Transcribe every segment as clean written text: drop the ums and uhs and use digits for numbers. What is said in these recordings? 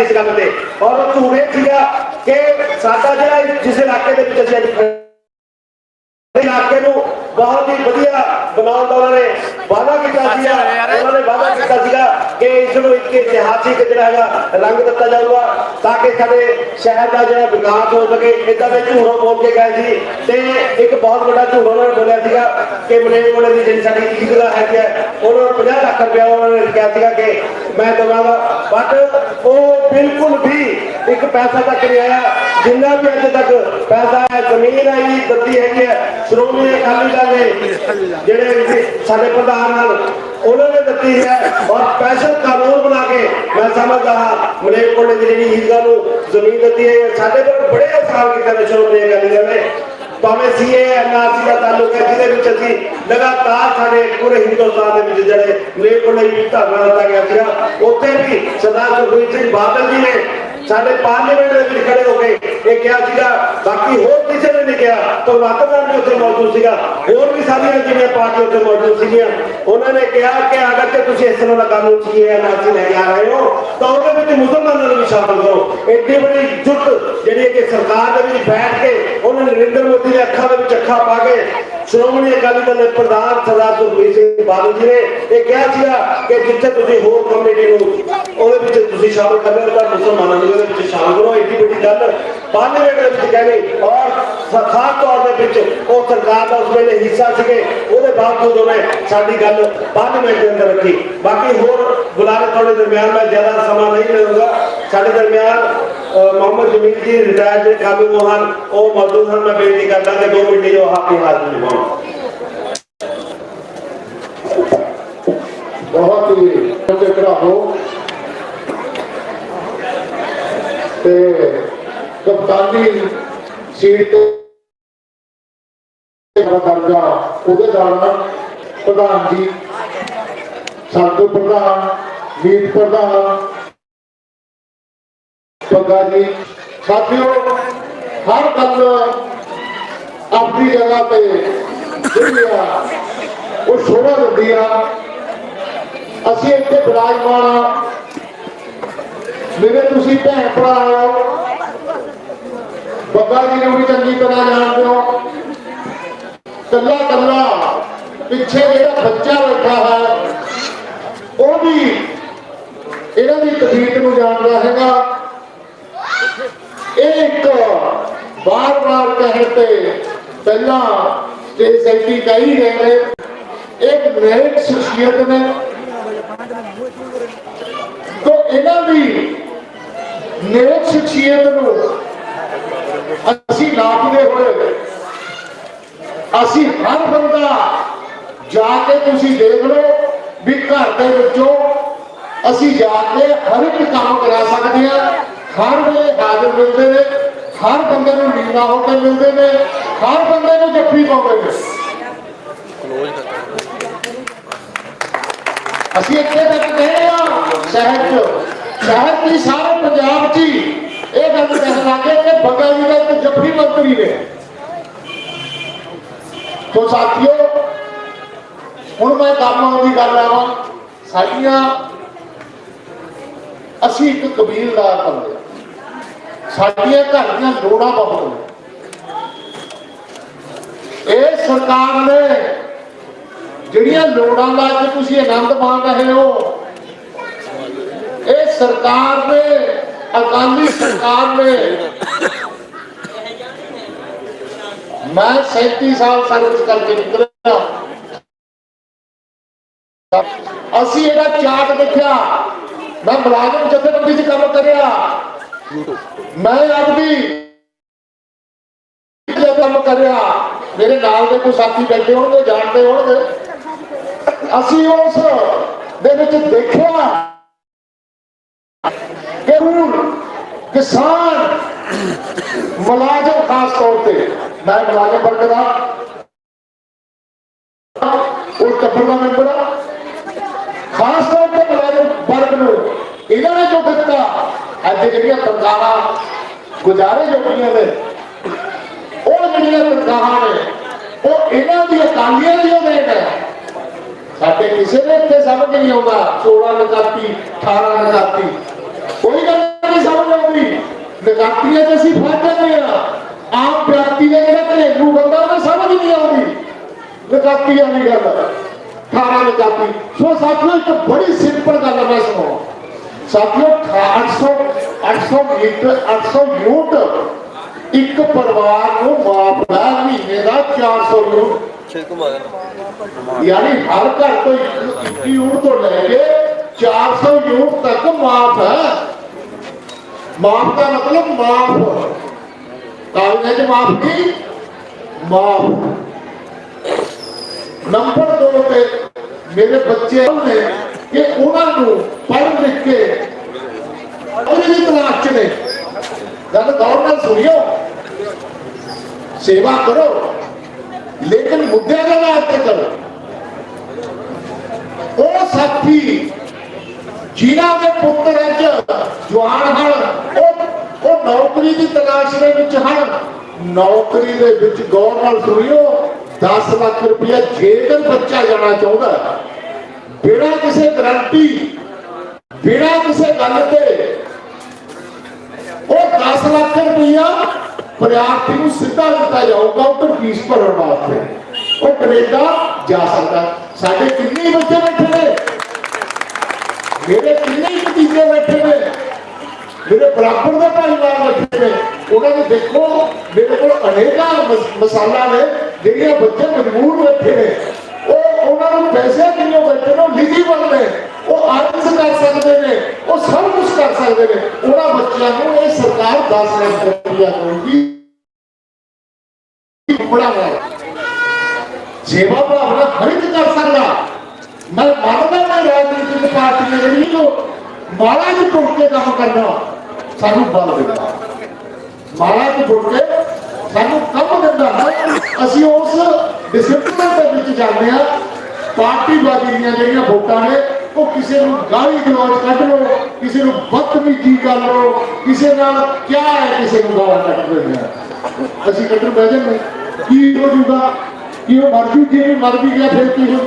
सी इस गल ते और झूठ ये सीगा कि साडा जिहड़ा जिस इलाके दे विच असीं इलाके नूं बहुत ही वधिया बनाउण दा उन्होंने वादा किया उन्होंने वादा किया कि इसनूं एक इतिहासिक जिहड़ा हैगा रंग दिता जाऊगा ताकि साडे शहर का जिहड़ा विकास हो सके। इदां दे झूठों बोल के गए सी ते एक बहुत बड़ा झूठ उन्होंने बोलिया सीगा कि मलेरकोटले दी जिहड़ी साडी ईदगाह हैगी है उन्होंने 50 लाख रुपया उन्होंने कहा सीगा कि मैं देवांगा, बट वो बिल्कुल भी एक पैसा तक नहीं आया। जिन्ना भी अज तक पैसा है जमीन आई दत्ती हैगी है श्रोमणी अकाली दल ने जिहड़े साडे प्रधान उन्होंने दत्ती है और स्पैशल कानून बना के मैं समझदा हाँ मलेरकोटले की जिहड़ी ईदगाह नूं जमीन दत्ती है। साडे पर बड़े एहसान कीते श्रोमणी अकाली दल ने भावें सीए एनआरसी का ताल्लुक है जिहदे असीं लगातार साडे पूरे हिंदुस्तान के जिहड़े मलेरकोटले धरना दिता गया सीगा उत्थे भी सरदार सुखबीर सिंह बादल जी ने साडे पार्लीमेंट दे विच खड़े हो गए ये कहा सीगा, बाकी होर किसी ने नहीं कहा। तो वातावरण भी उत्थे मौजूद सीगा, होर भी सारियां जिहड़ियां पार्टियां उत्थे मौजूद सीगियां। उन्होंने कहा कि अगर ते तुसीं इस तरह का कानून सीए एनआरसी लैके आ रहे हो तो उहदे विच मुसलमानों नूं भी शामिल करो। एड्डी बड़ी जुट जिहड़ी कि सरकार दे विच बैठ के उन्होंने नरेंद्र मोदी दे अखां दे विच अखां पा के श्रोमणी अकाली दल दे प्रधान सरदार सुखबीर सिंह बादल जी ने यह कहा सीगा कि जिथे तुसीं होर कमेटी नूं उहदे विच तुसीं शामिल करना तां मुसलमानों नूं उहदे विच शामिल करो। एड्डी बड़ी गल पार्लीमेंट दे विच कहनी और खास तौर दे विच ओह सरकार दा उस वेले हिस्सा सीगे उहदे बावजूद उन्हें साडी गल पार्लीमेंट के अंदर रखी। बाकी होर बुलारे थोड़े दरम्यान मैं ज़्यादा समा नहीं लूँगा। साडे दरम्यान मोहम्मद जमील जी रिटायर्ड जो काबू मोहन वो मौजूद हैं। मैं बेनती करता कि 2 मिनट जो आपकी हाजिर निभाऊं। बहुत ही भरावो ते कप्तानी सीट दर्जा उहदेदार प्रधान जी संघ प्रधान मीत प्रधान पग्गा जी साथियों हर गल अपनी जगह पे वो शोभा दिंदी आ। असीं इत्थे विराजमान आ, मेरे तुसीं भैन भरा हो, पग्गा जी नूं भी चंगी तरह जानदे हो। कल्ला कल्ला पिछे जिहड़ा बच्चा बैठा है वो भी इन्हां दी तबीयत नूं जानदा हैगा। एक बार बार कहते पहला स्टेज सेक्रेटरी कही गए एक नेक शख्सियत ने तो इन्हां दी नेक शख्सियत नूं असीं नापदे होए असीं हर बंदा जाके तुसीं देख लो भी घर दे विचों असीं जाके हर एक काम करा सकते हैं। हर वेले हाजिर मिलते हैं, हर बंदे को नीला होकर मिलते हैं, हर बंदे को जफ्फी पाते हैं। असीं इत्थे तक कहे शहर की सारे पंजाब ची ये गल कहन लगे कि बग्गा जी का एक जफ्फी मंत्री ने। तो साथियों हुण मैं कामां दी गल आवां साडियां असीं एक कबीलदार बंदे साडियां घर दीयां लोड़ां बहुत ने। इह सरकार ने जिहड़ियां लोड़ां दा अज तुसीं आनंद मान रहे हो इह सरकार ने अकाली सरकार ने मैं 37 साल सर्विस करके निकलिया असीं इहदा चार्ट देखिया। मैं मुलाजम जथेबंदी च काम करिया, मैं अब भी काम करिया, मेरे नाल दे कोई साथी बैठे होंगे जानते होंगे। असीं उस दे विच देखिया कि किसान मुलाजम खास तौर पर मैं मुलाजम वर्ग का उस टब्बर का मैंबर खास तौर पर मुलाजम वर्ग नूं इन्होंने जो दिता अज जिहड़ियां तनखाहां गुजारे जोगियां ने वो जिहड़ियां तनखाहां ने वो इन्हां दी अकालियां दी देन है। साडे किसी ने इत्थे समझ नहीं आउंदा 16 निकाती 18 निकाती कोई गल नहीं समझ आती, नकातियां च असीं फस जाते हैं। आम व्यक्ति ने जो घरेलू बंदा उन्हें समझ नहीं आती नकातियां की गल, 18 नकाती। सो साथियों एक बड़ी सिंपल गल मैं सुनो साथियों, 800 मीटर 800 यूनिट एक परिवार को माफ है, महीने का 400 यूनिट, यानी हर घर तो 1 यूनिट तो लेके 400 यूनिट तक माफ है। माफ का मतलब माफ, कागज माफ नहीं, माफ। नंबर 2 पे मेरे बच्चे ने कि उन्होंने पढ़ लिख के अपनी तलाश ने गल गौर नाल सुनियो, सेवा करो लेकिन मुद्दे का आधार पर करो। वो साथी जिन्हों के पुत्र अज जवान हैं वो नौकरी की तलाश के विच हैं, नौकरी के विच गौर नाल सुनियो 10 लाख रुपया जेकर बच्चा जाना चाहता बिना किसी गारंटी बिना किसी गल के वो 10 लाख रुपया विद्यार्थी को सीधा दिता जाऊगा उधर फीस भरने वास्ते, वो कनेडा जा सकता। साढ़े कितने बच्चे बैठे ने, मेरे कितने भतीजे बैठे ने, मेरे बराबर का भाईवाल बैठे ने, उन्होंने देखो मेरे को अनेक मिसाला ने जिहड़ियां बच्चे मजबूर बैठे ने, उन्होंने पैसे कितने बैठे ने, एलिजिबल ने, वो आर्ट्स कर सकते हैं, वो सब कुछ कर सकते हैं। उन्होंने बच्चों को ये सरकार 10 लाख रुपया देगी। बड़ा सेवा भावना खरीद कर सकता। मैं मानता मैं राजनीतिक पार्टी ने जो माला च टुट के काम करना सानू बल देता, माला च टुट के सानू कम देता है। असीं उस डिसिप्लिन के विच जाते हैं। पार्टीबाजी दीयां जिहड़ियां वोटां ने वो किसी को गाली गलौज कढ़ लो, किसी को बदतमीजी कर लो, किसी नाल क्या है किसी को गाला कढ़ देना, असीं कढ़ बह जांदे की हो जूगा कि वो मर जू, जी मर भी गया फिर की हो,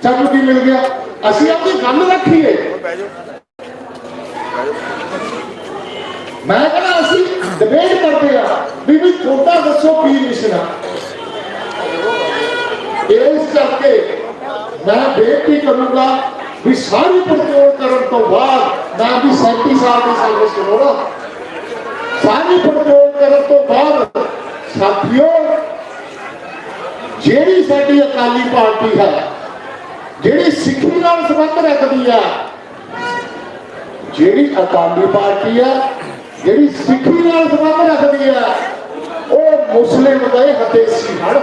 सानू की मिल गया। असीं अपनी गल रखीए। मैं कहना असीं डिबेट करते हैं भी छोटा दसो की मिशन इस करके मैं बेनती करूंगा भी सारी पड़ताल करने तो बाद मैं भी 37 साल की सर्विस करूंगा। सारी पड़ताल करने तो बाद साथियों जेड़ी साडी अकाली पार्टी है, जेड़ी सिक्खी नाल संबंध रखती है, जेड़ी अकाली पार्टी है जेड़ी सिक्खी नाल संबंध रखती है, वो मुस्लिम दे हदेसी हैं,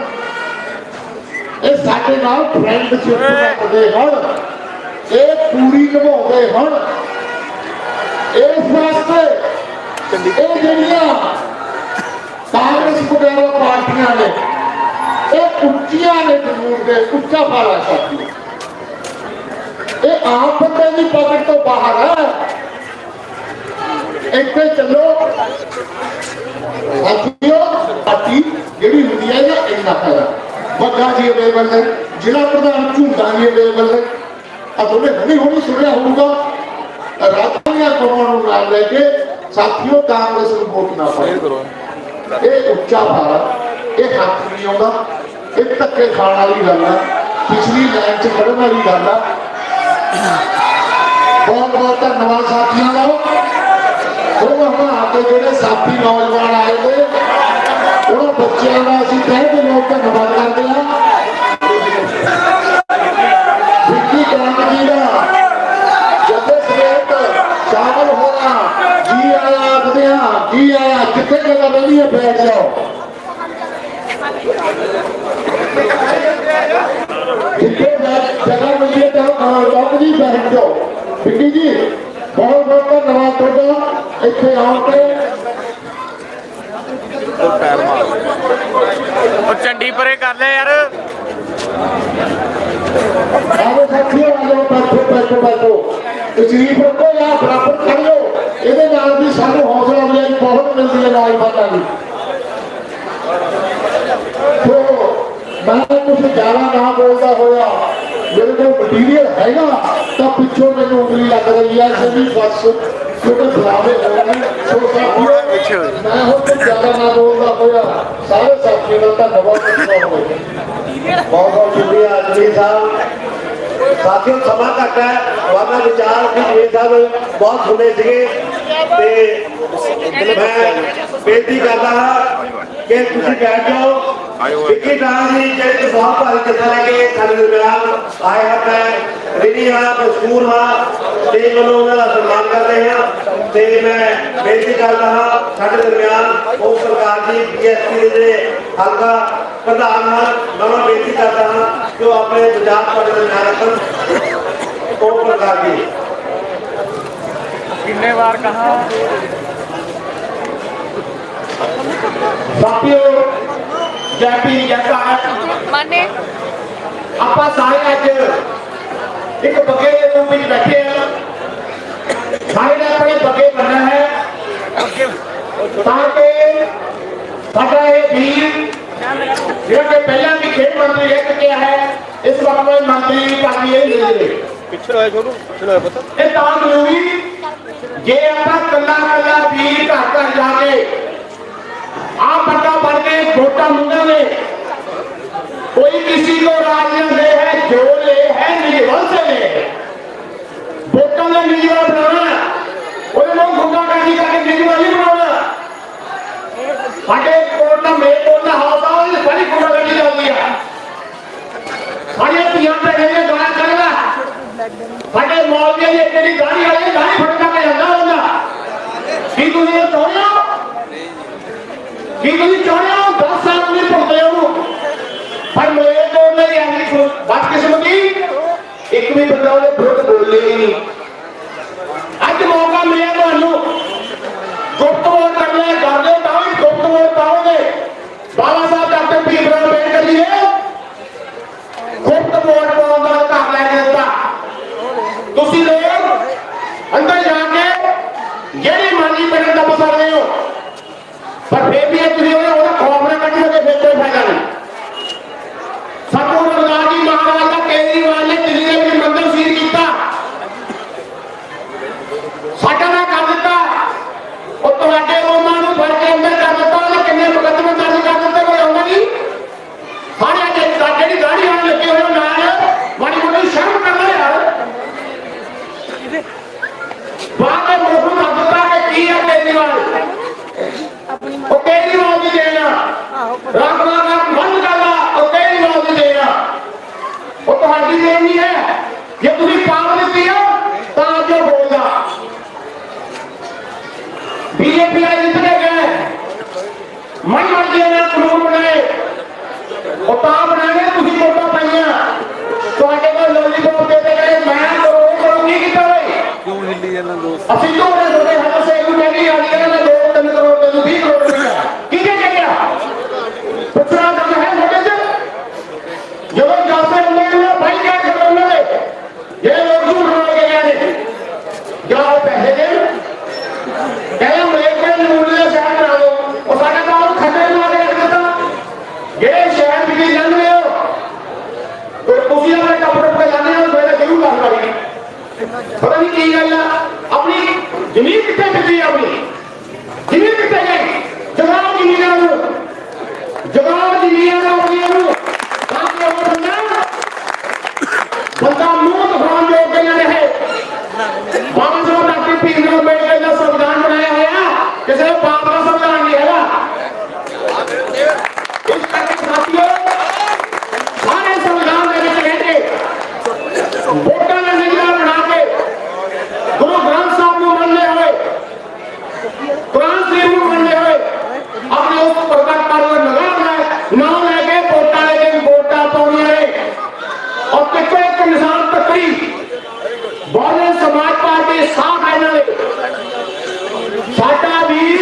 ये साडे नाल फ्रेंडशिप रखते हैं, ये पूरी निभाते हैं। इस वास्ते ये जिहड़ियां कांग्रेस वगैरह पार्टियां ने ये उच्चियां ने जरूर दे उच्चा पाला साथी, ये आम बंदे की पकड़ तो बाहर है। इतने चलो साथियों, पार्टी जिहड़ी हुंदी है ना इन्ना फायदा बग्गा जी अवेलेबल है, जिला प्रधान झुंडा जी अवेलेबल है। अपने हनी होनी सुनिया होगा राजनीतिक कौन नाम लेके साथियों कांग्रेस को वोट ना पाए, ये उच्चा पारा ये हाथ नहीं आता, ये धक्के खाने वाली गल है, पिछली लाइन च खड़न वाली गल है। बहुत बहुत धन्यवाद साथियों का। हम आके जो साथी नौजवान आए थे उन्होंने बच्चों का असं तह दिलों धन्यवाद करते हैं। विक्की कांत जी का जब समेत शामिल होना जी आया आखते हैं, जी आया जिथे जगह मिली है बैठ जाओ, जिथे जगह मिली है तो जी बैठ जाओ। विक्की जी बहुत बहुत धन्यवाद ਤੁਹਾਡਾ ਇੱਥੇ ਆਉਣ ਤੇ। ਉਹ ਚੰਡੀ ਪਰੇ ਕਰ ਲੈ ਯਾਰ। ਆਓ ਸਾਥੀਓ ਆਓ ਬੈਠੋ ਬੈਠੋ ਤਸ਼ਰੀਫ ਰੱਖੋ ਜਾਂ ਬਰਾਬਰ ਖੜੋ, ਇਹਦੇ ਨਾਲ ਵੀ ਸਾਨੂੰ ਹੌਸਲਾ ਅਫਜ਼ਾਈ ਬਹੁਤ ਮਿਲਦੀ ਹੈ ਨੌਜਵਾਨਾਂ ਦੀ। तो मैं कुछ ज्यादा ना बोलता होया मेरे को मटीरियल हैगा तो पिछों मैंने उंगली लग रही है, बस छोटे बुलावे सो साथियों मैं हूं तो ज्यादा ना बोलता होया सारे साथियों का धन्यवाद बहुत बहुत शुक्रिया जमीर साहब। साथियों समा घट है वादा विचार भी जमीर साहब बहुत सुने थे मैं बेनती करता हाँ कि तुम बैठ जाओ। विक्की डांस जी जो बहुत भारी जत्था लेके साडे दरम्यान आए हैं रिनी हाँ मशहूर हाँ ते वालों उन्होंने सम्मान करते हैं ते मैं बेनती करता हाँ साडे दरम्यान ओम प्रकाश जी बीएसपी के हल्का प्रधान हाँ मैं बेनती करता हाँ कि अपने विचार साडे दरम्यान रखन। ओम प्रकाश जी कितने बार कहा साथियों जय पीर जय भारत माने ਆਪਾਂ ਸਾਰੇ ਅੱਜ ਇੱਕ ਬੱਗੇ ਦੇ ਰੂਪ ਵਿੱਚ ਬੈਠੇ ਹਾਂ। ਸਾਰੇ ਨੇ ਆਪਣੇ ਬੱਗੇ ਬਣਨਾ ਹੈ ਤਾਂ ਕਿ ਸਾਡਾ ਇਹ ਵੀਰ ਜਿਹੜਾ ਕਿ ਪਹਿਲਾਂ ਵੀ ਖੇਡ ਮੰਤਰੀ ਰਹਿ ਚੁੱਕਿਆ ਹੈ ਇਸ ਵਕਤ ਉਹ ਮੰਤਰੀ ਪਾਰਟੀ ਇਹ ਲੈ ਲੈ ਪਿੱਛੇ ਹੋਇਆ ਛੋਟੂ ਪਿੱਛੇ ਹੋਇਆ ਪਤਾ ਇਹ ਤਾਂ ਜ਼ਰੂਰੀ ਜੇ ਆਪਾਂ ਕੱਲਾ ਕੱਲਾ ਵੀਰ ਘਰ ਘਰ ਜਾ ਕੇ आप बट्टा पढ़ के छोटा मुंडा में कोई किसी को राज न दे है जो ले है निजवल से ले वोटा ने निजवल बनाना वो लोग गुंडा गर्दी करके निजवल ही बनाना साढ़े कोर्ट ना मेरे कोर्ट ना हाउस हाउस बड़ी गुंडा गर्दी चल गया साढ़े पियां पे गए गाना करेगा साढ़े मौलवी ने तेरी गाड़ी वाले गाड़ी फटका के जाता होगा कि तुम ये तोड़ो कि तुम चाहते हो 10 साल में भुगते हो पर मेरे को मेरी ऐसी बात किस्म की एक भी बंदा वो विरुद्ध बोले ही नहीं। आज मौका मिले तो गुप्त वोट करना है कर दो ताऊ गुप्त वोट पाओगे बाबा साहब डॉक्टर भीमराव अम्बेडकर जी ने गुप्त वोट पाने का कर लेके दिता तुसी लोग अंदर जाके जेडी मानी बनने का बसा रहे हो पर फिर भी एक दूसरे को खौफ न करने के फिर कोई फायदा नहीं। सतगुरु रविदास जी महाराज का केजरीवाल ने दिल्ली में भी मंदिर सील किया साडा ना कर दिता और तुम्हारे रोमां नूं फड़ के अंदर कर दिता और किन्ने मुकदमे दर्ज कर दिते कोई आउंदा नहीं सारे जेडी गाड़ी आने लगे हुए नाल माड़ी मोटी शर्म करना यार बात है मोहन कर दिता कि की है केजरीवाल ਉਹ ਕੇਜਰੀਵਾਲ ਦੀ ਦੇਣਾ ਰੱਬ ਦਾ ਬੰਦ ਕਰਦਾ ਉਹ ਕੇਜਰੀਵਾਲ ਦੀ ਦੇਣਾ ਉਹ ਤੁਹਾਡੀ ਦੇਣ ਨਹੀਂ ਹੈ ਜੇ ਤੁਸੀਂ ਪਾਵ ਦਿੱਤੀ ਆ ਤਾਂ ਜੋ ਬੋਲਦਾ ਬੀਜੇਪੀ ਆ ਜਿੱਤਨੇ ਗਏ ਮਨ ਮਰਜ਼ੀ ਨਾਲ ਕਾਨੂੰਨ ਬਣਾਏ ਉਹ ਤਾਂ ਬਣਾਏ ਤੁਸੀਂ ਵੋਟਾਂ ਪਾਈਆਂ ਤੁਹਾਡੇ ਕੋਲ ਲੋਲੀਪੌਪ ਦੇ ਕੇ ਗਏ ਮੈਂ ਕਰੂੰਗੀ ਕੀਤਾ ਵੇ ਕਿਉਂ ਹਿੱਲੀ ਜਾਂਦਾ ਦੋਸਤ ਅਸੀਂ ਤੋਂ ਉਹਦੇ ਹੱਥ ਸੇ ਇਹਨੂੰ ਕਹਿੰਦੀ ਆ ਕਿ ਨਾ 2-3 ਕਰੋੜ ਦੇ 20 ਕਰੋੜ ਰੁਪਇਆ ਕੀ ਕਹਿਆ ਪੁੱਛਣਾ ਤਾਂ ਹੈ ਸਾਡੇ ਚ ਜਦੋਂ ਜਾਤੇ ਹੁੰਦੇ ਨੇ ਭਾਈ ਕਿਆ ਕਰੋ ਉਹਨਾਂ ਦੇ ਇਹ ਲੋਕ ਝੂਠ ਬੋਲ ਕੇ ਗਏ ਨੇ ਜਾਓ ਪੈਸੇ ਦੇ ਕਹਿੰਦੇ ਮੇਰੇ ਕੋਲ ਨੂਰਲੇ ਸ਼ਹਿਰ ਬਣਾ ਦਿਓ ਉਹ ਸਾਡਾ ਤਾਂ ਉਹ ਖੱਡੇ ਬਣਾ ਕੇ ਰੱਖ ਦਿੱਤਾ ਜਿਹੜੇ ਸ਼ਹਿਰ ਵਿੱਚ ਜਾਂਦੇ ਹੋ ਤੁਸੀਂ ਆਪਣੇ ਕੱਪੜੇ ਪਾ ਜਾਂਦੇ ਹੋ ਮੇਰੇ ਜ਼ਰੂਰ ਲੱਗ ਪਾਈ ਪਤਾ ਨਹੀਂ ਕੀ ਗੱਲ ਆ ਆਪਣੀ ਜ਼ਮੀਨ ਕਿੱਥੇ ਮਿਲਦੀ ਆ ਆਪਣੀ ਜ਼ਮੀਨ ਕਿੱਥੇ ਗਈ ਜਗਾਓ ਜ਼ਮੀਨਾਂ ਨੂੰ ਆਪਣੀਆਂ ਨੂੰ ਤਾਂ ਕਿ ਉਹ ਬੰਦਾ ਮੂੰਹ ਦਿਖਾਉਣ ਜੋਗ ਨਾ ਰਹੇ ਬਾਬਾ ਸਾਹਿਬ ਡਾਕਟਰ ਭੀਮਰਾਓ ਅੰਬੇਡਕਰ ਦਾ ਸੰਵਿਧਾਨ ਬਣਾਇਆ ਹੋਇਆ ਕਿਸੇ ਨੂੰ ਪਾਪ ਦਾ ਸੰਵਿਧਾਨ ਨਹੀਂ ਹੈਗਾ ਇਸ ਕਰਕੇ ਸਾਥੀਓ ਸਾਰੇ ਸੰਵਿਧਾਨ ਦੇ ਵਿੱਚ ਰਹਿ ਕੇ ਵੋਟਾਂ ਦਾ ਨਿਯਮ ਬਣਾ ਕੇ ਗੁਰੂ ਗ੍ਰੰਥ ਸਾਹਿਬ ਨੂੰ ਮੰਨਦੇ ਹੋਏ ਕੁਰਾਨ ਸ਼ਰੀਫ ਨੂੰ ਮੰਨਦੇ ਹੋਏ ਆਪਣੇ ਉਸ ਪ੍ਰਗਟ ਕਰ ਨਾ ਲੈ ਕੇ ਵੋਟਾਂ ਲੈ ਕੇ ਵੋਟਾਂ ਪਾਉਣੀਆਂ ਨੇ ਔਰ ਕਿਤੇ ਇੱਕ ਨਿਸ਼ਾਨ ਤੱਕੜੀ ਬਹੁਜਨ ਸਮਾਜ ਪਾਰਟੀ ਸਾਫ ਹੈ ਇਹਨਾਂ ਦੇ ਸਾਡਾ ਵੀਰ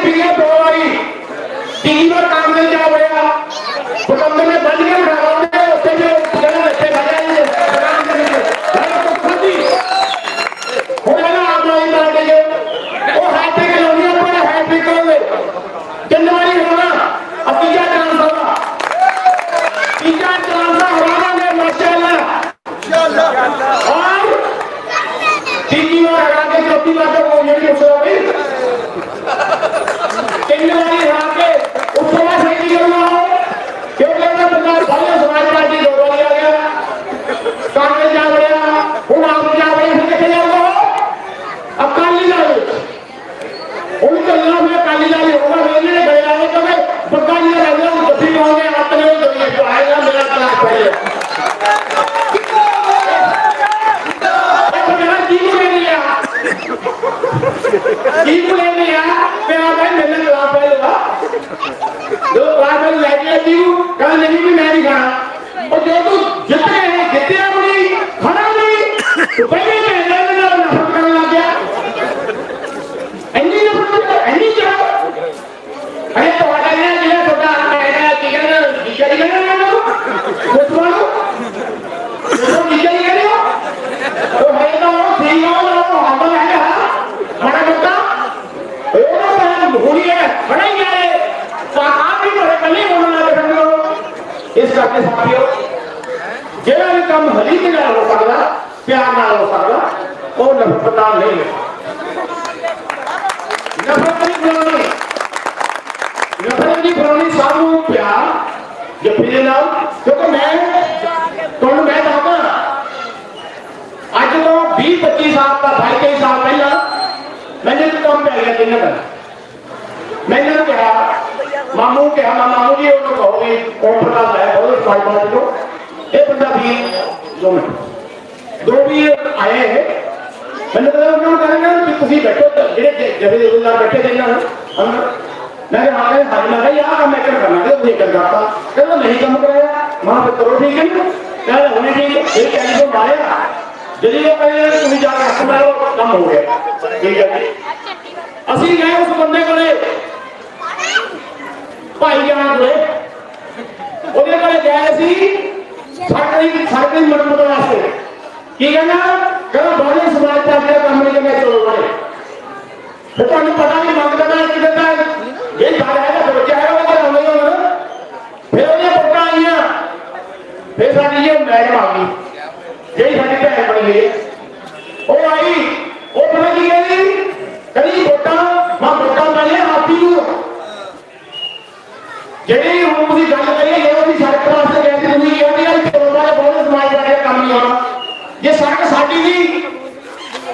पीए 2 बारी 3 बार कांग्रेस जा बड़िया बकंदे में बंद के उठाते उससे जो जगह बच्चे भजा होगा आप लोग पार्टी के वो हैट्रिक लोनिया पर हैट्रिक करोगे जनवरी होगा अब तीजा चांस होगा तीजा चांस होगा में माशाल्लाह और तीसरी बार हरा के चौथी बार तो वो यही हो गई 3 बारी हरा के उस समय से नहीं करना हो क्योंकि मैं पंजाब भाई समाज पार्टी 2 बारी आ गया कांग्रेस जा गया हूं आप जा गए फिर कितने जाओगे अकाली दल उनके नाम में अकाली दल होगा मैंने गया है तो मैं बकाली दल लग रहा हूं जब होंगे अपने जरिए तो आएगा मेरा क्लास पहले टीम ले लिया मैं आ गई मैंने क्लास पहले 2 क्लास में ले लिया टीम कल नहीं भी मैं नहीं खाना और जो तू जित गए हैं जितने अपनी खड़ा नहीं तो पहले मैं नफरत करने लग गया एनी नफरत एनी क्या अरे तो आटा ने दिया छोटा कहना कि कहना बिचारी कहना ना कुछ बोलो तो बिचारी कहना तो है तो ठीक हो हम है बड़ा बता वो होनी है बड़ा ही है आप भी बड़े कली होना देखो इस करके साथियों जेड़ा भी काम हली के नाल हो सकदा प्यार नाल हो सकदा वो नफरत नाल नहीं है नफरत की बनानी सानू प्यार जफ्फी दे नाल क्योंकि मैं दादा अज तो 20-25 साल का 22 साल पहला मैंने तो काम पै गया दिन का मैंने कहा मामू कहा मामू जी उन्होंने कहो भी ओम प्रकाश है बहुत साल बाद जो ये बंदा भी 2 मिनट 2 भी आए हैं मैंने कहा उन्होंने कहना कि तुम बैठो जेडे जथेदार बैठे थे ना मैं हां मैं यार काम मैं करना है तुम कर करता कहना नहीं काम कराया वहां पे करो ठीक है कहना होने ठीक एक टेलीफोन आया जल्दी वो कहे तुम जाके हक मारो काम हो गया ठीक है ਅਸੀਂ ਗਏ ਉਸ ਬੰਦੇ ਕੋਲੇ ਭਾਈ ਜਾਨ ਕੋਲੇ ਉਹਦੇ ਕੋਲੇ ਗਏ ਸੀ ਸਰਕਰੀ ਮਰਮਤ ਵਾਸਤੇ ਕੀ ਕਹਿੰਦਾ ਬਾਹਰੀ ਸਮਾਜ ਪਾਰਟੀ ਦਾ ਕੰਮ ਨਹੀਂ ਮੈਂ ਚਲੋ ਬੜੇ ਤੇ ਤੁਹਾਨੂੰ ਪਤਾ ਨਹੀਂ ਮੰਗਦਾ ਨਾ ਕਿ ਦਿੰਦਾ ਇਹ ਬਾਹਰ ਹੈਗਾ ਬੱਚਾ ਹੈਗਾ ਉਹ ਕਰਾਉਂਦੇ ਹੁਣ ਫਿਰ ਉਹਨੇ ਵੋਟਾਂ ਆਈਆਂ ਫਿਰ ਸਾਡੀ ਇਹ ਮੈਡਮ ਆ ਗਈ ਜਿਹੜੀ ਸਾਡੀ ਭੈਣ ਬਣ ਗਈ ਉਹ ਆਈ ਉਹ ਪਤਾ ਕੀ ਕਹਿੰਦੀ कभी वोटा मैं वोटा पाने हाथी जी हम गल करिए जो सड़क वास्ते गए थे तुम बहुत समाज का काम नहीं होना जे सड़क साड़ी थी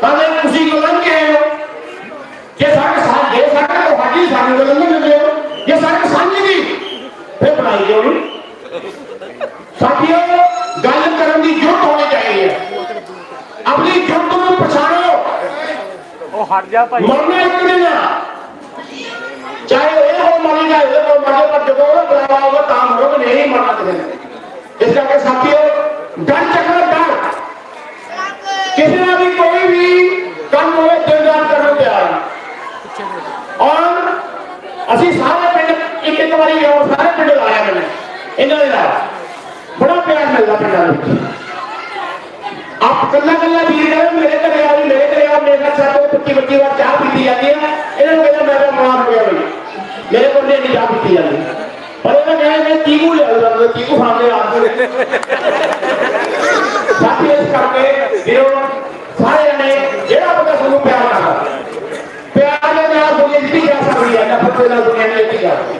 तुम को लंघ के आए हो जे सड़क तो साड़ी को लंघ लगे हो जे सड़क साझी थी फिर बनाई जो साथियों गल करने की जरूरत होनी चाहिए अपनी जरूरत को पछाणो हट जा भाई मरना एक दिन चाहे ये हो मरी जाए ये हो मरे पर जब वो बुलावा होगा काम होगा नहीं मरना किसी इस करके साथियों डर चक्कर डर किसी ने भी कोई भी काम होए दिलदार करने तैयार और असि सारे पिंड एक बारी और सारे पिंड लाया मैंने इन्होंने लाया बड़ा प्यार मिलता पिंडा आप कल्ला कल्ला वीर करो मेरे घर आओ मेरे साथ 25 बार चाह पीती जाती है इन्होंने कहना मैं मार हो गया भाई मेरे को नहीं चाह पीती जाती पर इन्होंने कहा मैं चीकू ले आऊंगा चीकू खाने आते साथी इस करके वीरों सारे जने जेड़ा बंदा सानू प्यार करदा प्यार दे नाल दुनिया जिੱਤੀ जा सकदी है नफरत दे नाल दुनिया नहीं जिੱਤੀ जा सकदी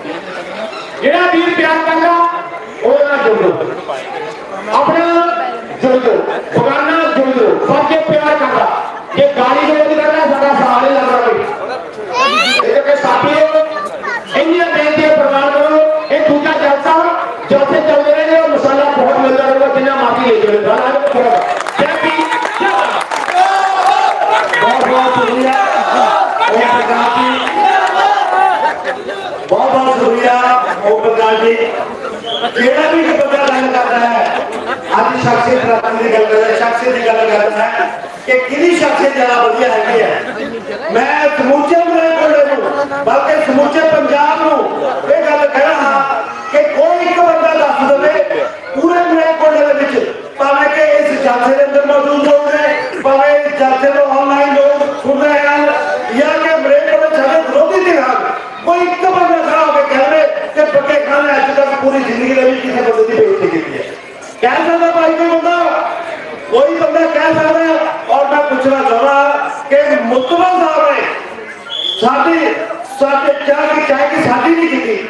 जेड़ा वीर प्यार करदा ਉਹਦੇ ਨਾਲ ਜੁੜ ਲਓ अपना जुड़ दो बगाना जुड़ दो सबके प्यार करना ये गाली जो भी करना सारा सहारे लग रहा है ये के साथियों इंडिया बैंक के प्रमाण करो एक दूसरा जलसा जैसे चल रहे हैं मसाला बहुत मिलता रहेगा जितना माफी ले जाओ बहुत बहुत शुक्रिया बहुत शुक्रिया ओम प्रकाश जी जेड़ा भी बंदा गल करता है ਅੱਜ ਸ਼ਖਸੀਅਤ ਰੱਖਣ ਦੀ ਗੱਲ ਕਰਦਾ, ਸ਼ਖਸੀਅਤ ਦੀ ਗੱਲ ਕਰਦਾ ਹੈ ਕਿ ਕਿਹਦੀ ਸ਼ਖਸੀਅਤ ਜ਼ਿਆਦਾ ਵਧੀਆ ਹੈਗੀ ਹੈ। ਮੈਂ ਸਮੁੱਚੇ ਮਲੇਰਕੋਟਲੇ ਨੂੰ ਬਲਕਿ ਸਮੁੱਚੇ ਪੰਜਾਬ ਨੂੰ ਇਹ ਗੱਲ ਕਹਿਣਾ ਹਾਂ ਕਿ ਕੋਈ ਇੱਕ ਬੰਦਾ ਦੱਸ ਦੇਵੇ ਪੂਰੇ ਮਲੇਰਕੋਟਲੇ ਦੇ ਵਿੱਚ, ਭਾਵੇਂ ਕਿ ਇਸ ਜਲਸੇ ਦੇ ਅੰਦਰ ਮੌਜੂਦ ਲੋਕ ਨੇ, ਭਾਵੇਂ ਇਸ ਜਲਸੇ ਤੋਂ ਆਨਲਾਈਨ ਲੋਕ ਸੁਣ ਰਹੇ ਹਨ, ਜਾਂ ਕਿ ਮਲੇਰਕੋਟਲੇ ਸਾਡੇ ਵਿਰੋਧੀ ਧਿਰ ਹਨ, ਕੋਈ ਇੱਕ ਬੰਦਾ ਖੜਾ ਹੋ ਕੇ ਕਹੇ ਕਿ ਬੱਗੇ ਖਾਨ ਨੇ ਅੱਜ ਤੱਕ ਪੂਰੀ ਜ਼ਿੰਦਗੀ ਦੇ ਵਿੱਚ ਕਿਸੇ ਬੰਦੇ ਦੀ ਬੇਇੱਜ਼ਤੀ ਕੀਤੀ ਹੈ। ਕਹਿ ਸਕਦਾ ਭਾਈ ਕੋਈ ਬੰਦਾ, ਕੋਈ ਬੰਦਾ ਕਹਿ ਸਕਦਾ। ਔਰ ਮੈਂ ਪੁੱਛਣਾ ਚਾਹੁੰਦਾ ਕਿ ਮੁਤਬਾ ਸਾਹਿਬ ਨੇ ਸਾਡੇ ਚਾਹੇ ਕਿ ਸਾਡੀ ਨਹੀਂ ਕੀਤੀ,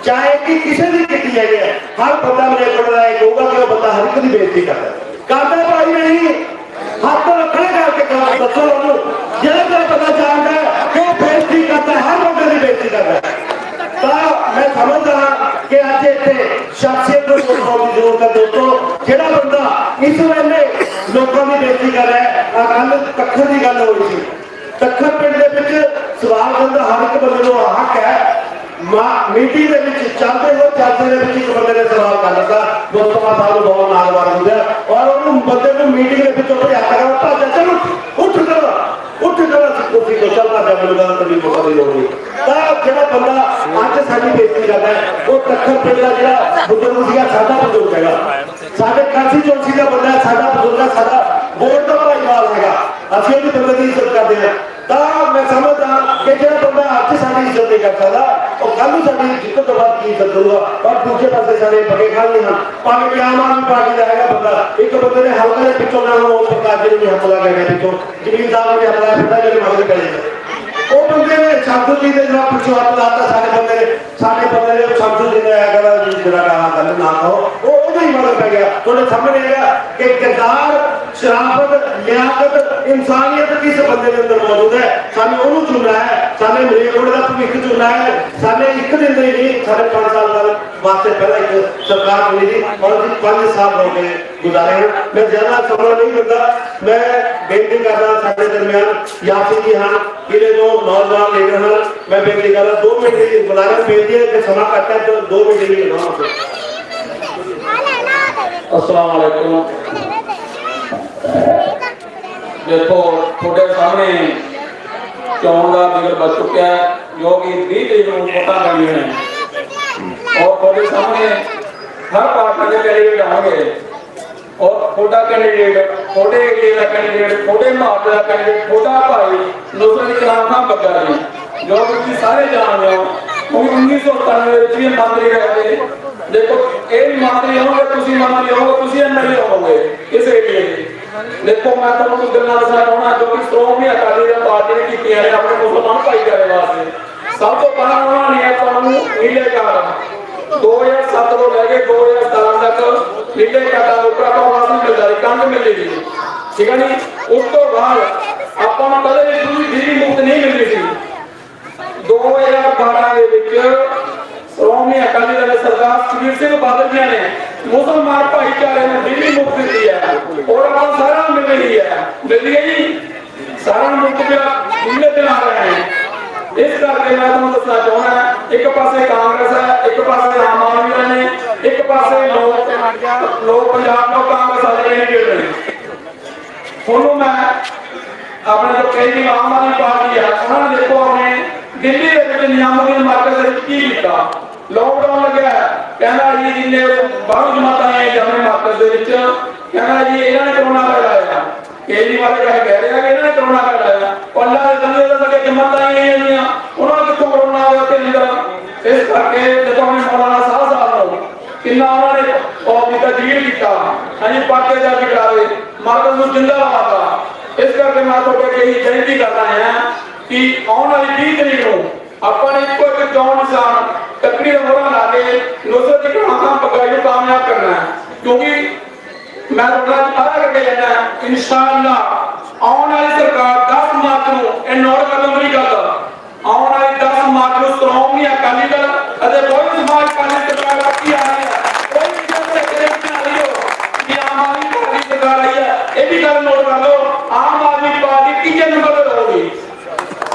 ਚਾਹੇ ਕਿ ਕਿਸੇ ਦੀ ਕੀਤੀ ਹੈਗੀ ਹੈ, ਹਰ ਬੰਦਾ ਮਲੇਰਕੋਟਲੇ ਦਾ ਇਹ ਕਹੂਗਾ ਕਿ ਉਹ ਬੰਦਾ ਹਰ ਇੱਕ ਦੀ ਬੇਇੱਜ਼ਤੀ ਕਰਦਾ ਭਾਈ ਨਹੀਂ। ਹੱਥ ਖੜੇ ਕਰਕੇ ਦੱਸੋ ਉਹਨੂੰ, ਜਿਹੜਾ ਬੰਦਾ ਜਾਣਦਾ ਕਿ ਉਹ ਬੇਇੱਜ਼ਤੀ ਕਰਦਾ, ਹਰ ਬੰਦੇ ਦੀ ਬੇਇੱਜ਼ਤੀ ਕਰਦਾ। ਤਾਂ ਮੈਂ ਸਮਝਦਾ ਹਾਂ ਕਿ ਅੱਜ ਇੱਥੇ ਸ਼ਖਸੀਅਤ ਨੂੰ ਬਣਾਉਣ ਦੀ ਜ਼ਰੂਰਤ ਹੈ ਦੋਸਤੋ। ਜਿਹੜਾ ਬੰਦਾ ਇਸ ਵੇਲੇ ਲੋਕਾਂ ਦੀ ਬੇਇੱਜ਼ਤੀ ਕਰ ਰਿਹਾ ਹੈ, ਗੱਲ ਤੱਖਰ ਦੀ ਗੱਲ ਹੋਈ ਸੀ। ਤੱਖਰ ਪਿੰਡ ਦੇ ਵਿੱਚ ਸਵਾਲ ਕਰਨ ਦਾ ਹਰ ਇੱਕ ਬੰਦੇ ਨੂੰ ਹੱਕ ਹੈ। ਮੀਟਿੰਗ ਦੇ ਵਿੱਚ ਚੱਲਦੇ ਹੋਏ ਚਰਚੇ ਦੇ ਵਿੱਚ ਇੱਕ ਬੰਦੇ ਨੇ ਸਵਾਲ ਕਰ ਦਿੱਤਾ, ਮੁਸਤਫਾ ਸਾਹਿਬ ਨੂੰ ਬਹੁਤ ਨਾਲਵਾਰ ਹੁੰਦਾ ਔਰ ਉਹਨੂੰ ਬੰਦੇ ਨੂੰ ਮੀਟਿੰਗ ਦੇ ਵਿੱਚੋਂ ਭਜਾ ਕਰ ਭਾਜਾ ਚਲੋ ਉੱਠ ਕਰ ਕੁਰਸੀ ਤੋਂ ਚੱਲਣਾ ਜਾਂ ਮੈਨੂੰ ਗੱਲ ਕਰਨੀ ਬਹੁਤ ਦੀ ਲੋੜ ਨਹੀਂ। ਤਾਂ ਜਿਹੜਾ ਬੰਦਾ ਅੱਜ ਸਾਡੀ ਬੇਇੱਜ਼ਤੀ ਕਰਦਾ ਉਹ ਤੱਖਰ ਪਿੰਡ ਦਾ ਜਿਹੜਾ ਬਜ਼ੁਰਗ ਸੀਗਾ, ਸਾਡਾ ਬਜ਼ੁਰਗ ਹੈਗਾ, ਸਾਡੇ ਕਾਸੀ ਚੌਂਸੀ ਦਾ ਬੰਦਾ, ਸਾਡਾ ਬਜ਼ੁਰਗ ਹੈ, ਸਾਡਾ ਵੋਟ ਦਾ ਭਾਈਵਾਲ ਹੈਗਾ, ਅਸੀਂ ਉਹਦੀ ਬੰਦੇ ਦੀ ਇੱਜ਼ਤ ਕਰਦੇ ਹਾਂ। ਤਾਂ ਮੈਂ ਸਮਝਦਾ ਕਿ ਜਿਹੜਾ ਬੰਦਾ ਅੱਜ ਸਾਡੀ ਇੱਜ਼ਤ ਨਹੀਂ ਕਰ ਸਕਦਾ ਉਹ ਕੱਲ੍ਹ ਨੂੰ ਸਾਡੀ ਜਿੱਤ ਤੋਂ ਬਾਅਦ ਕੀ ਇੱਜ਼ਤ ਕਰੂਗਾ। ਔਰ ਦੂਜੇ ਪਾਸੇ ਸਾਡੇ ਬੱਗੇ ਖਾਨ ਨਹੀਂ ਹਨ, ਭਾਵੇਂ ਕਿ ਆਮ ਆਦਮੀ ਪਾਰਟੀ ਦਾ ਹੈਗਾ ਬੰਦਾ, ਇੱਕ ਬੰਦੇ ਨੇ ਹਲਕੇ ਦੇ ਪਿੱਛੋਂ ਨਾ ਉਹ ਪ੍ਰਕਾਸ਼ ਜੀ ਨੂੰ ਹਮਲਾ ਕਰ ਗਿਆ, ਪਿੱਛੋਂ ਜਮੀਨ ਸਾਹਿਬ ਨੇ ਹਮਲਾ ਕੀਤਾ, ਜਿਹੜੇ ਮਗਰ ਕਰੇ ਉਹ ਬੰਦੇ ਨੇ ਸ਼ਬਦ ਜੀ ਦੇ ਜਿਹੜਾ ਪਿੱਛੋਂ ਹੱਥ ਲਾਤਾ, ਸਾਡੇ ਬੰਦੇ ਨੇ ਸ਼ਬਦ ਜੀ ਨੇ ਜਿਹੜਾ ਕਹਾ ਗੱਲ ਨਾ ਕਹੋ, ਉਹ ਉਹਦੇ ਹੀ ਮਗਰ ਪੈ ਗਿਆ। ਤੁਹਾਡੇ ਸਾਹਮਣੇ ਹੈਗਾ ਕਿ ਕਿਰਦਾਰ, ਸ਼ਰਾਫਤ, ਲਿਆਕਤ, ਇਨਸਾਨੀਅਤ ਕਿਸ ਬੰਦੇ ਦੇ ਅੰਦਰ ਮੌਜੂਦ ਹੈ। ਸਾਨੂੰ ਉਹਨੂੰ ਚੁਣਨਾ ਹੈ, ਸਾਡੇ ਮਲੇਰਕੋਟਲੇ ਦਾ ਭਵਿੱਖ ਚੁਣਨਾ ਹੈ। ਸਾਡੇ ਇੱਕ ਦਿਨ ਦੇ ਨਹੀਂ, ਸਾਡੇ 5 ਸਾਲ ਵਾਸਤੇ ਪਹਿਲਾਂ ਇੱਕ ਸਰਕਾਰ ਬਣੀ ਸੀ ਔਰ ਅਸੀਂ 5 ਸਾਲ ਹੋ ਗਏ ਗੁਜ਼ਾਰੇ ਹਨ। ਮੈਂ ਜ਼ਿਆਦਾ ਸਮਾਂ ਨਹੀਂ ਦਿੰਦਾ, ਮੈਂ ਬੇਨਤੀ ਕਰਦਾ ਸਾਡੇ ਦਰਮਿਆਨ ਯਾਸਿਨ ਜੀ ਹਨ, ਜਿਹੜੇ ਜੋ ਨੌਜਵਾਨ ਲੀਡਰ ਹਨ, ਮੈਂ ਬੇਨਤੀ ਕਰਦਾ 2 ਮਿੰਟ ਦੀ ਬੁਲਾਣਾ ਬੇਨਤੀ ਹੈ ਕਿ ਸਮਾਂ ਘੱਟ ਹੈ ਤਾਂ 2 ਮਿੰਟ ਦੀ ਬਣਾਓ। अस्सलाम वालेकुम। देखो थोड़े सामने चोन का जिक्र बच चुका है जो कि 20 तरीक को वोटा करनी है और थोड़े सामने हर पार्टी के कैंडिडेट आएंगे और थोड़ा कैंडिडेट, थोड़े एरिया का कैंडिडेट, थोड़े मुहल्ले का कैंडिडेट, थोड़ा भाई नुसरत इकराम खान बग्गा जी जो कि सारे जान रहे हो, 1997 मंत्री रहे थे। देखो ਇਹ ਮੰਤਰੀ ਹੋਣਗੇ, ਤੁਸੀਂ ਮੰਤਰੀ ਹੋਵੋਗੇ, ਤੁਸੀਂ ਐਮਐਲਏ ਹੋਵੋਗੇ ਇਸ ਏਰੀਏ ਦੇ। ਦੇਖੋ ਮੈਂ ਤੁਹਾਨੂੰ ਕੁਝ ਗੱਲਾਂ ਦੱਸਣਾ ਚਾਹੁੰਦਾ ਜੋ ਕਿ ਸ਼੍ਰੋਮਣੀ ਅਕਾਲੀ ਦਲ ਪਾਰਟੀ ਨੇ ਕੀਤੀਆਂ ਨੇ ਆਪਣੇ ਮੁਸਲਮਾਨ ਭਾਈਚਾਰੇ ਵਾਸਤੇ। ਸਭ ਤੋਂ ਪਹਿਲਾਂ ਉਹਨਾਂ ਨੇ ਤੁਹਾਨੂੰ ਨੀਲੇ ਕਾਰਡ 2007 ਤੋਂ ਲੈ ਕੇ 2017 ਤੱਕ ਨੀਲੇ ਕਾਰਡਾਂ ਦੇ ਉੱਪਰ ਆਪਾਂ ਨੂੰ ਮਿਲਦਾ ਸੀ, ਕੰਧ ਮਿਲਦੀ ਸੀ, ਠੀਕ ਹੈ ਜੀ। ਉਸ ਤੋਂ ਬਾਅਦ ਆਪਾਂ ਨੂੰ ਕਦੇ ਵੀ ਬਿਜਲੀ ਮੁਫਤ ਨਹੀਂ ਮਿਲਦੀ ਸੀ। 2012 ਦੇ ਵਿੱਚ श्रोमणी अकाली दल सरदार सुखबीर सिंह बादल जी ने मुसलमान भाईचारे में बिजली मुफ्त दी है और अब सारा मिल रही है, मिल रही है जी, सारा मुफ्त बिजली दिला रहे हैं। इस करके मैं तुम दसना चाहना एक पासे कांग्रेस है, एक पासे आम आदमी ने, एक पासे लोग पंजाब लोग कांग्रेस वाले ने गिर रहे। थोनों मैं अपने जो कई आम आदमी पार्टी है उन्होंने देखो अपने दिल्ली के नियामक मार्केट की किया, लॉकडाउन लगे कहना जी जिन्हें बाहर जमात आए जमने मार्केट कहना जी इन्होंने कोरोना फैलाया, केजरीवाल कह रहे हैं कि इन्होंने कोरोना फैलाया और अल्लाह के बंदे तक जमात आई उन्होंने कितों कोरोना आया के अंदर। इस करके जब हमने मौलाना साहब किन्ना उन्होंने और किता डील किया हाँ जी पाके जाके करावे मार्केट को जिंदा लगाता। इस करके मैं थोड़े यही बेनती कर रहा है कि आने वाली 20 तरीक को अपन इको एक चौन निशान तकड़ी मोहरा ला के नुसरत इकराम खान बग्गा को कामयाब करना है, क्योंकि मैं थोड़ा वादा करके जाना है इंशाअल्लाह आने वाली सरकार 10 मार्च को ये नोट कदम नहीं करता। आने वाली 10 मार्च को श्रोमणी अकाली दल अते बहुजन समाज पार्टी सरकार पक्की आ रही है। कोई भी जैसे कनेक्शन आ रही हो कि आम आदमी पार्टी सरकार आई है, ये भी गल नोट कर लो, आम आदमी पार्टी तीजे नंबर पर होगी,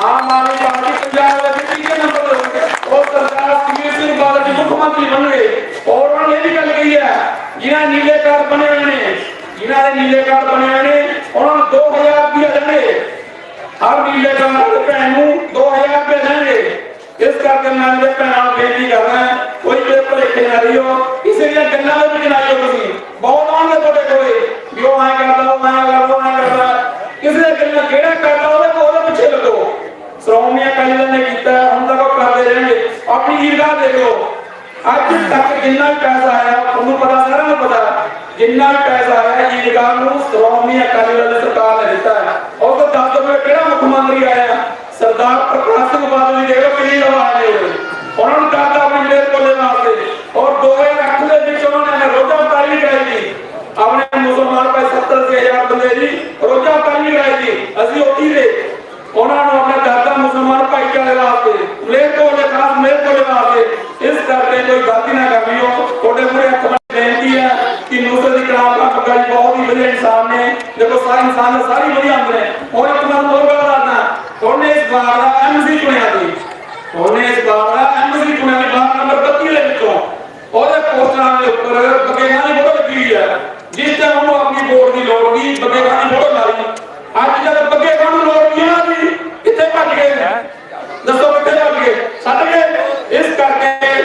आम आदमी पार्टी पंजाब में तीजे नंबर पर होगी और सरकार सुखबीर सिंह बादल जी मुख्यमंत्री बन गए। और उन्होंने ये भी गल कही है जिन्हें नीले कार्ड बने जिन्हों ने नीले कार्ड बने ने उन्होंने 2000 रुपया देंगे हर नीले कार्ड भैन को 2000 रुपया देंगे इस करके मैं मेरे भैनों बेनती कर रहा कोई मेरे भुलेखे ना रहियो किसी दी गल्लां दे विच ना आइयो तुसीं बहुत आउणगे तुहाडे कोले भी ओह ऐ करदा ओह ऐ करदा ओह ऐ करदा किसी दी गल्लां किहड़ा करदा ओहदे पिछे लगो श्रोमणी अकाली दल ने कीता हुण तक करदे रहेंगे अपनी ईदगाह देख लो अज तक जिन्ना भी पैसा आया तुहानूं पता सारा नूं पता जिन्ना भी पैसा आया ईदगाह नूं श्रोमणी अकाली दल सरकार ने दिता है और तो दस दो किहड़ा मुख्यमंत्री आया सरदार प्रकाश सिंह बादल जी देखो कितनी दफा आए उन्होंने कहा अपने मेरे बोले वास्ते और 2008 के बीच उन्होंने रोजा अफ्तारी भी कराई थी अपने मुसलमान भाई 70,000 बंदे जी रोजा अफ्तारी भी कराई थी असि उठी थे उन्होंने अपने दादा मुसलमान भाईचारे वास्ते मेरे बोले खास मेरे बोले वास्ते इस करके कोई गलती ना करनी हो थोड़े पूरे हथ में बेनती है कि नुसरत इकराम का पक्का बहुत ही बढ़िया इंसान ने देखो सारे इंसान सारी बढ़िया आंदे और एक मैं दो गल दसना थोड़े इस बार का एमसी चुनिया थी थोड़े इस बार का एमसी चुनिया बार नंबर 32 के विचों ਉਹਦੇ ਪੋਸਟਰਾਂ ਦੇ ਉੱਪਰ ਬਗੇਗਾ ਦੀ ਫੋਟੋ ਲੱਗੀ ਹੈ ਜਿਸ ਟਾਈਮ ਉਹਨੂੰ ਆਪਣੀ ਵੋਟ ਦੀ ਲੋੜ ਸੀ ਬਗੇਗਾ ਦੀ ਫੋਟੋ ਲਾ ਲਈ ਅੱਜ ਜਦ ਬਗੇਗਾ ਨੂੰ ਲੋੜ ਨਹੀਂ ਆ ਜੀ ਕਿੱਥੇ ਭੱਜ ਗਏ ਦੱਸੋ ਕਿੱਥੇ ਭੱਜ ਗਏ ਛੱਡ ਗਏ ਇਸ ਕਰਕੇ